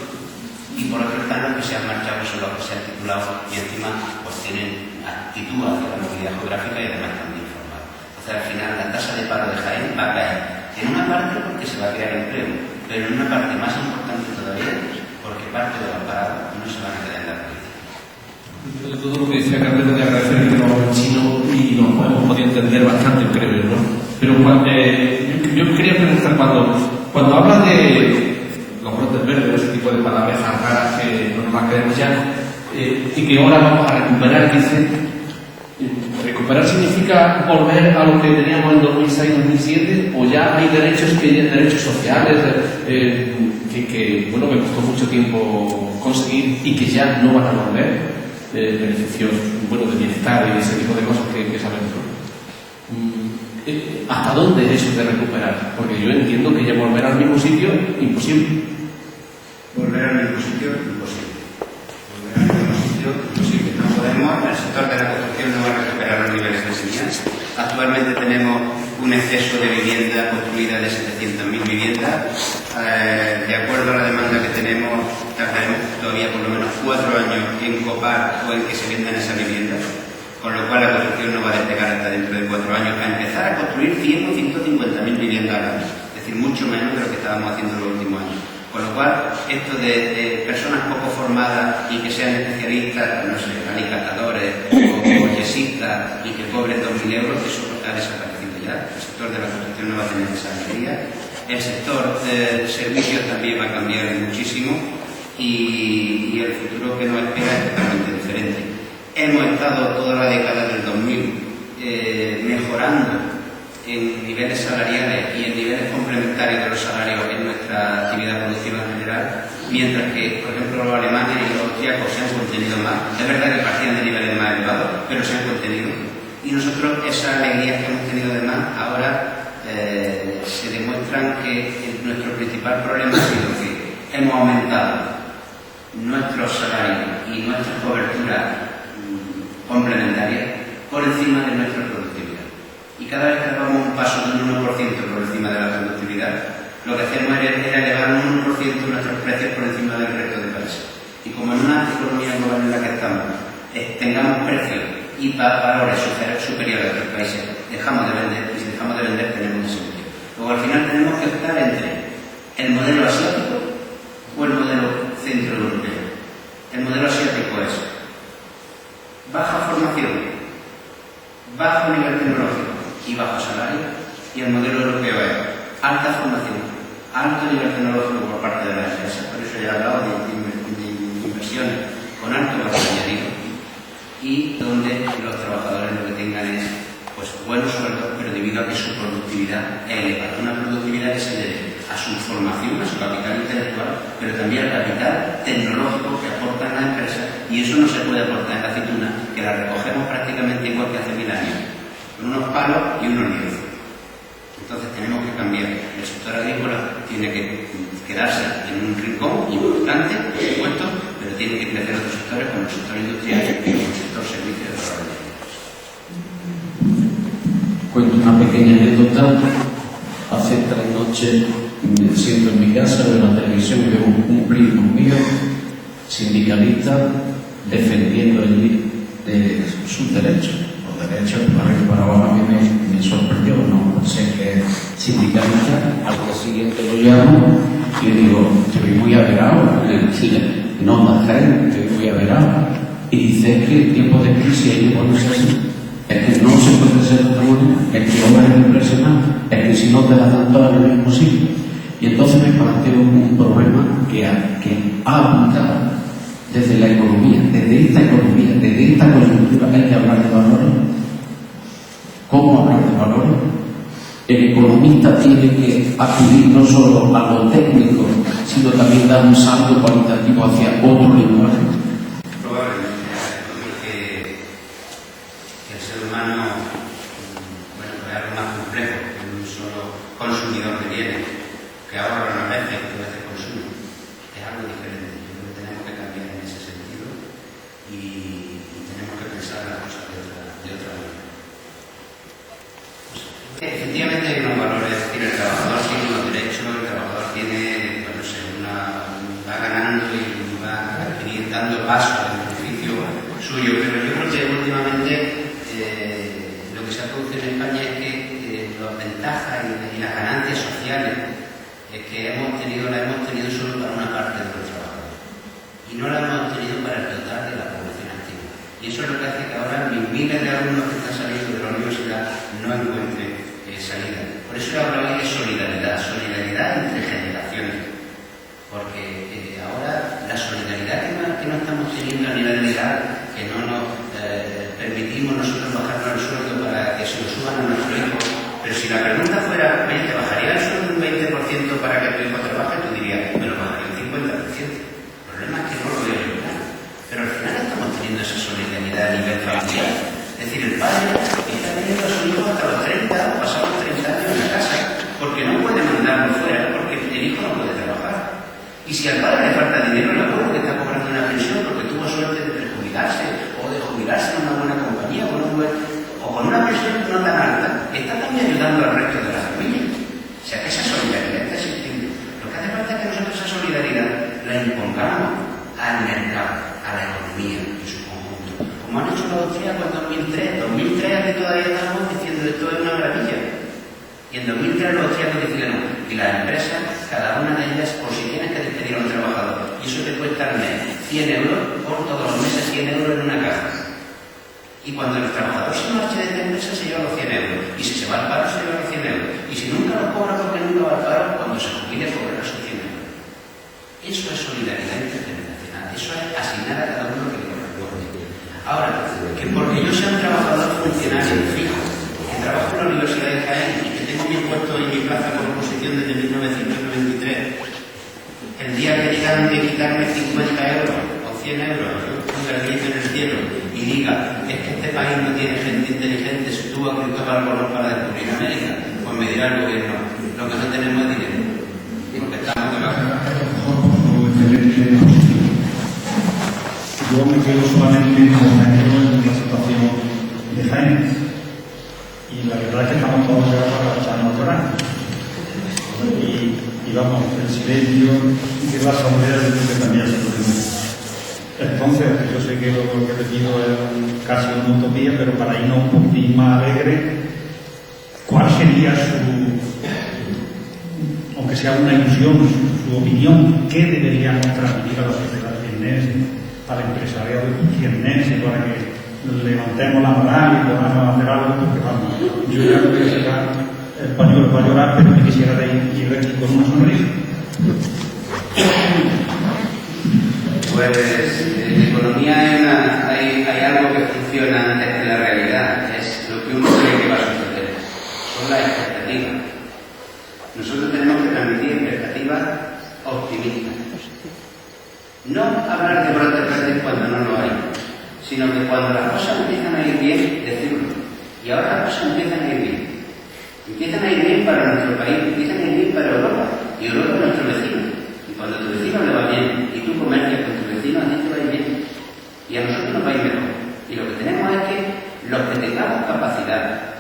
Y por otro están los que se han marchado, son los que se han titulado y encima pues tienen actitud hacia la movilidad geográfica y además están bien formados. Entonces al final la tasa de paro de Jaén va a caer. En una parte porque se va a crear empleo, pero en una parte más importante todavía porque parte de los parados no se van a quedar en la política. De todo lo que decía Carmen, de agradecer el tema del chino y nos hemos podido entender bastante, creo, ¿no? Pero yo quería preguntar, cuando habla de los brotes verdes, ese tipo de palabras raras que no nos las creemos ya, y que ahora vamos a recuperar, dice, recuperar significa volver a lo que teníamos en 2006-2007, o ya hay derechos sociales que me costó mucho tiempo conseguir y que ya no van a volver. Beneficios de bienestar y ese tipo de cosas que sabemos. ¿Hasta dónde es eso de recuperar? Porque yo entiendo que ya volver al mismo sitio, imposible. Volver al mismo sitio, imposible. Volver al mismo sitio, imposible. No podemos, el sector de la construcción no va a recuperar los niveles de enseñanza. Actualmente tenemos un exceso de vivienda construida de 700.000 viviendas. De acuerdo a la demanda que tenemos, tardaremos todavía por lo menos 4 años en copar o en que se vendan esas viviendas, con lo cual la construcción no va a despegar hasta dentro de 4 años para empezar a construir 100 o 150.000 viviendas al año, es decir, mucho menos de lo que estábamos haciendo en los últimos años. Con lo cual, esto de personas poco formadas y que sean especialistas, no sé, alicatadores o yesistas y que cobren 2.000 euros, eso ha desaparecido ya. El sector de la construcción no va a tener esa alegría. El sector de servicios también va a cambiar muchísimo y el futuro que nos espera es totalmente diferente. Hemos estado toda la década del 2000 mejorando en niveles salariales y en niveles complementarios de los salarios en nuestra actividad productiva en general, mientras que, por ejemplo, los alemanes y los austriacos se han contenido más. Es verdad que partían de niveles más elevados, pero se han contenido. Y nosotros, esas alegrías que hemos tenido además, ahora se demuestran que nuestro principal problema ha sido que hemos aumentado nuestros salarios y nuestra cobertura complementaria por encima de nuestra productividad. Y cada vez que damos un paso de un 1% por encima de la productividad, lo que hacemos era elevar un 1% nuestros precios por encima del resto de países. Y como en una economía global en la que estamos, tengamos precios y valores superiores a otros países, dejamos de vender, y si dejamos de vender tenemos desempleo. Luego al final tenemos que optar entre el modelo asiático o el modelo centroeuropeo. El modelo asiático es baja formación, bajo nivel tecnológico y bajo salario, y el modelo europeo es alta formación, alto nivel tecnológico por parte de las empresas. Por eso ya he hablado de inversiones con alto valor añadido y donde los trabajadores lo que tengan es buenos sueldos, pero debido a que su productividad es elevada. Una productividad que se debe a su formación, a su capital intelectual, pero también al capital tecnológico que aportan las empresas, y eso no se puede aportar en la aceituna, que la recogemos prácticamente igual que hace 1000 años, con unos palos y unos lienzos. Entonces tenemos que cambiar. El sector agrícola tiene que quedarse en un rincón importante, por supuesto, pero tiene que crecer otros sectores como el sector industrial y el sector servicios de desarrollo. Cuento una pequeña anécdota. Hace 3 noches me siento en mi casa, veo la televisión y veo un primo mío, sindicalista, defendiendo allí sus derechos. Los derechos para arriba y para abajo. A mí me sorprendió, no pensé que sindicalista. Al día siguiente lo llamo y le digo, te voy muy averado. No, Jaén, te voy muy averado. y dice que en tiempos de crisis hay que ponerse así. Es que no se puede ser de otra manera, es que obra es impresionante, es que si no te la dan todas en el mismo sitio. Y entonces me planteo un problema que ha apuntado desde la economía, desde esta coyuntura hay que hablar de valores. ¿Cómo hablar de valores? El economista tiene que acudir no solo a lo técnico, sino también dar un salto cualitativo hacia otro lenguaje. Probablemente, porque el ser humano, bueno, es algo más complejo que un solo consumidor de bienes, que ahorra una vez y que a veces consume. Es algo diferente. Yo creo que tenemos que cambiar en ese sentido y tenemos que pensar las cosas de otra manera. Efectivamente hay unos valores, es decir, el trabajador tiene unos derechos, el trabajador tiene, pues no sé, va ganando y va dando paso al beneficio suyo, pero yo creo que últimamente lo que se ha producido en España es que las ventajas y las ganancias sociales que hemos tenido las hemos tenido solo para una parte de los trabajadores y no las hemos tenido para el total de la población activa. Y eso es lo que hace que ahora miles de alumnos que están saliendo de la universidad no encuentren salida. Por eso yo hablaba de solidaridad entre generaciones, porque ahora la solidaridad que no estamos teniendo a nivel legal, que no nos permitimos nosotros bajarnos el sueldo para que se lo suban a nuestro hijo, pero si la pregunta fuera, oye, ¿te bajaría el sueldo un 20% para que tu hijo trabaje? Tú dirías, me lo bajaría un 50%. El problema es que no lo veo yo claro. Pero al final estamos teniendo esa solidaridad a nivel familiar. Es decir, el padre está teniendo a su hijo hasta los 30 o pasados 30 años en la casa, porque no puede mandarlo fuera, porque el hijo no puede trabajar. Y si al padre le falta dinero, el abuelo que está cobrando una pensión porque tuvo suerte de prejubilarse o de jubilarse en una buena compañía o con una pensión no tan alta, está también ayudando al resto de la familia. O sea que esa solidaridad está existiendo. Lo que hace falta es que nosotros esa solidaridad la impongamos al mercado, a la economía en su conjunto. Como han hecho los austríacos en 2003 aquí todavía estamos diciendo esto es una maravilla. Y en 2003 los austríacos dijeron que las empresas, cada una de ellas, por si tienes que despedir a un trabajador, y eso te cuesta al mes 100 euros, por todos los meses 100 euros en una caja. Y cuando el trabajador se marche de esta empresa se lleva los 100 euros. Y si se va al paro se lleva los 100 euros. Y si nunca los cobra porque nunca va al paro, cuando se jubile cobrará sus 100 euros. Eso es solidaridad intergeneracional. Eso es asignar a cada uno lo que le corresponde. Ahora, que porque yo sea un trabajador funcionario fijo, que trabajo en la Universidad de Jaén y que tengo mi puesto en mi plaza por oposición desde 1993, el día que digan de quitarme 50 euros o 100 euros, yo ponga el grito en el cielo y diga, es que este país no tiene gente inteligente, se tuvo que tocar el color para descubrir América, pues me dirá el gobierno, lo que no tenemos es dinero, porque estamos de la... Yo me quedo solamente en la situación de Jaén y la verdad es que estamos todos para echarnos a llorar y vamos, el silencio de la asamblea es lo que también se produce. Entonces, yo sé que lo que he pedido es casi una utopía, pero para irnos un poquitín más alegre, ¿cuál sería aunque sea una ilusión, su opinión, qué deberíamos transmitir a la sociedad cienense, al empresariado cienense, para que levantemos la moral y podamos hacer algo? Porque vamos, yo ya no voy a sacar el pañuelo para llorar, pero me quisiera ir de aquí con una sonrisa. Pues en economía hay algo que funciona antes que la realidad, es lo que uno cree que va a suceder, son las expectativas. Nosotros tenemos que transmitir expectativas optimistas. No hablar de brotes verdes cuando no lo hay, sino que cuando las cosas empiezan a ir bien, decirlo. Y ahora las cosas empiezan a ir bien. Empiezan a ir bien para nuestro país, empiezan a ir bien para Europa, y Europa es nuestro vecino. Y cuando a tu vecino le va bien, y tú comercias con tu vecino, a ti te va a ir bien. Y a nosotros nos va a ir mejor. Y lo que tenemos es que los que tengamos capacidad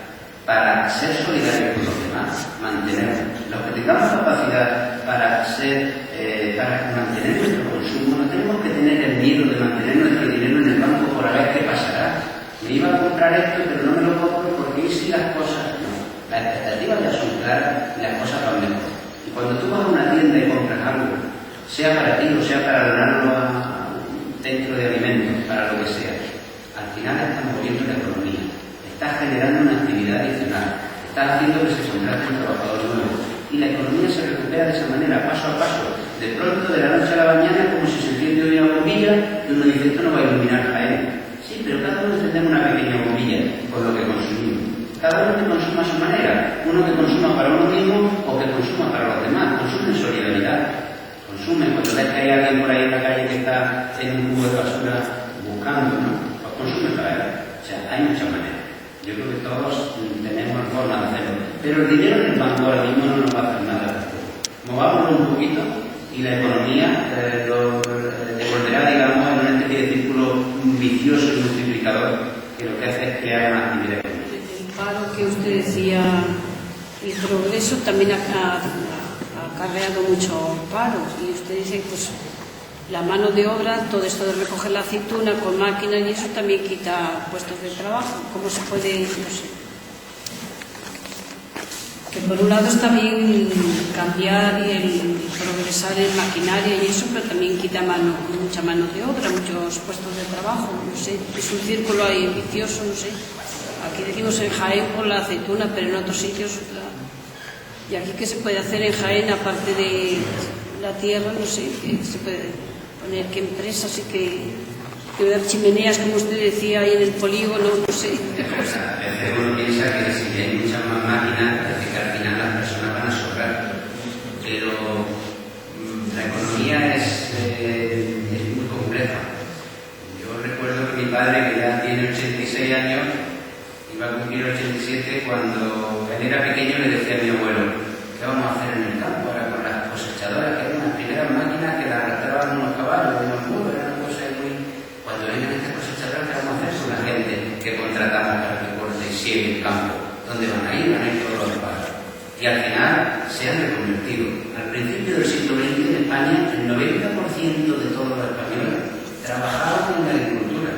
para ser solidarios con los demás, mantenernos. Los que tengamos capacidad para mantener nuestro consumo, no tenemos que tener el miedo de mantener nuestro dinero en el banco por a ver qué pasará. Me iba a comprar esto, pero no me lo compro porque si las cosas no. Las expectativas ya son claras y las cosas van mejor. Y cuando tú vas a una tienda y compras algo, sea para ti o sea para donarlo a dentro de alimentos, para lo que sea, al final estás moviendo la economía, estás generando una actividad adicional, estás haciendo que se contrate un trabajador nuevo y la economía se recupera de esa manera, paso a paso. De pronto, de la noche a la mañana, como si se enciende hoy una bombilla y uno dice, esto no va a iluminar Jaén. Sí, pero cada uno tendrá una pequeña bombilla con lo que consumimos. Cada uno que consuma a su manera, uno que consuma para uno mismo o que consuma para los demás, consume en solidaridad. Consume cuando ves que hay alguien por ahí en la calle que está en un cubo de basura buscando, ¿no? Pues consume para él. O sea, hay muchas maneras. Yo creo que todos tenemos formas de hacerlo. Pero el dinero en el banco ahora mismo no nos va a hacer nada. Movámoslo un poquito y la economía lo devolverá, digamos, en una especie de círculo vicioso y multiplicador que lo que hace es crear una actividad económica. El paro que usted decía, el progreso también ha acarreado mucho paro y usted dice, pues la mano de obra, todo esto de recoger la aceituna con máquinas y eso también quita puestos de trabajo. ¿Cómo se puede, no sé? Que por un lado está bien cambiar y el progresar en maquinaria y eso, pero también quita mucha mano de obra, muchos puestos de trabajo, no sé, es un círculo ahí vicioso, no sé. Aquí decimos en Jaén por la aceituna, pero en otros sitios y aquí ¿qué se puede hacer en Jaén aparte de la tierra? No sé, ¿qué se puede poner? ¿Qué empresas y que ver chimeneas, como usted decía, ahí en el polígono? No sé. A veces uno piensa que si hay muchas más máquinas, parece que al final las personas van a sobrar. Pero la economía es muy compleja. Yo recuerdo que mi padre, que ya tiene 86 años, iba a cumplir 87, cuando él era pequeño le decía a mi abuelo, ¿qué vamos a hacer en el campo ahora con las cosechadoras? Que eran las primeras máquinas que las arrastraban unos caballos, unos mulos, era una cosa muy... Cuando vengan estas cosechadoras, ¿qué vamos a hacer con la gente que contratamos para que corte y siegue el campo? ¿Dónde van a ir? Van a ir todos los padres. Y al final se han reconvertido. Al principio del siglo XX en España, el 90% de todos los españoles trabajaban en la agricultura.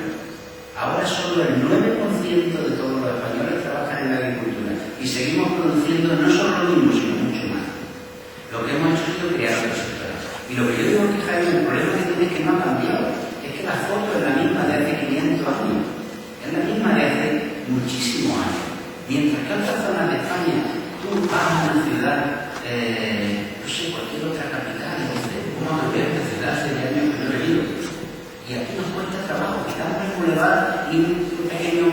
Ahora solo el 9% de todos los españoles trabajan en la agricultura. Y seguimos produciendo no solo lo mismo, sino mucho más. Lo que hemos hecho es crear otros sectores. Y lo que yo digo que Jaime, el problema que tiene es que no ha cambiado. Es que la foto es la misma de hace 500 años. Es la misma de hace muchísimos años. Mientras que otras zonas de España, tú vas a una ciudad, no sé, cualquier otra capital, y dices, ¿cómo a ver esta ciudad hace años que no he venido? Y aquí nos cuesta trabajo, quitamos el bulevar y un pequeño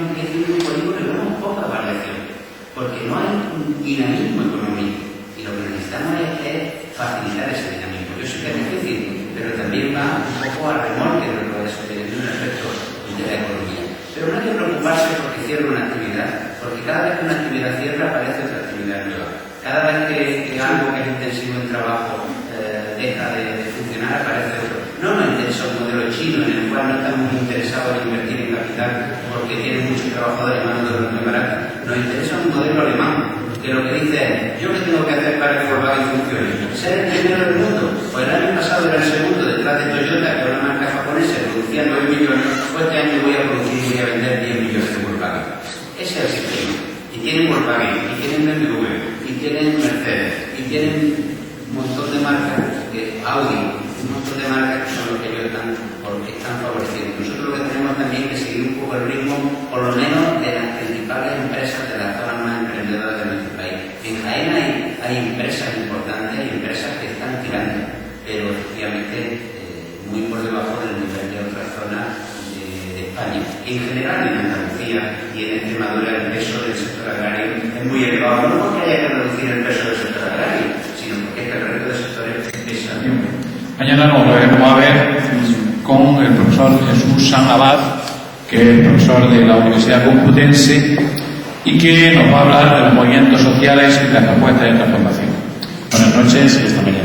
polígono y vemos poca variación, porque no hay un dinamismo económico y lo que necesitamos es facilitar ese dinamismo. Yo sé que es difícil, pero también va un poco a remolque de lo que es un aspecto de la economía. Pero no hay que preocuparse porque cierre una actividad, porque cada vez que una actividad cierra aparece otra actividad nueva. Cada vez que algo que es intensivo en trabajo deja de funcionar, aparece otro. No nos interesa un modelo chino en el cual no estamos interesados en invertir en capital porque tiene muchos trabajadores y mano de obra muy barata. Nos interesa un modelo alemán que lo que dice es, ¿yo qué tengo que hacer para que Volkswagen funcione? ¿Ser el primero del mundo? Pues el año pasado era el segundo detrás de Toyota, que es una marca japonesa, producía 9 millones, pues este año voy a producir y voy a vender 10 millones de Volkswagen. Ese es el sistema. Y tienen Volkswagen, y tienen BMW, y tienen Mercedes, y tienen un montón de marcas, Audi, un montón de marcas que son los que ellos están favoreciendo. Nosotros lo que tenemos también que seguir un poco el ritmo, por lo menos, de las principales empresas de las zonas más emprendedoras de nuestro país. En Jaén hay empresas importantes, hay empresas que están tirando, pero efectivamente muy por debajo del nivel de otras zonas de España. En general, en Andalucía y en Extremadura, el peso del sector agrario es muy elevado, no porque haya que reducir el peso del sector agrario, sino porque es que el resto de sectores pesa. Mañana nos volveremos a ver con el profesor Jesús San Abad, que es profesor de la Universidad Complutense y que nos va a hablar de los movimientos sociales y las propuestas de transformación. Buenas noches y hasta mañana.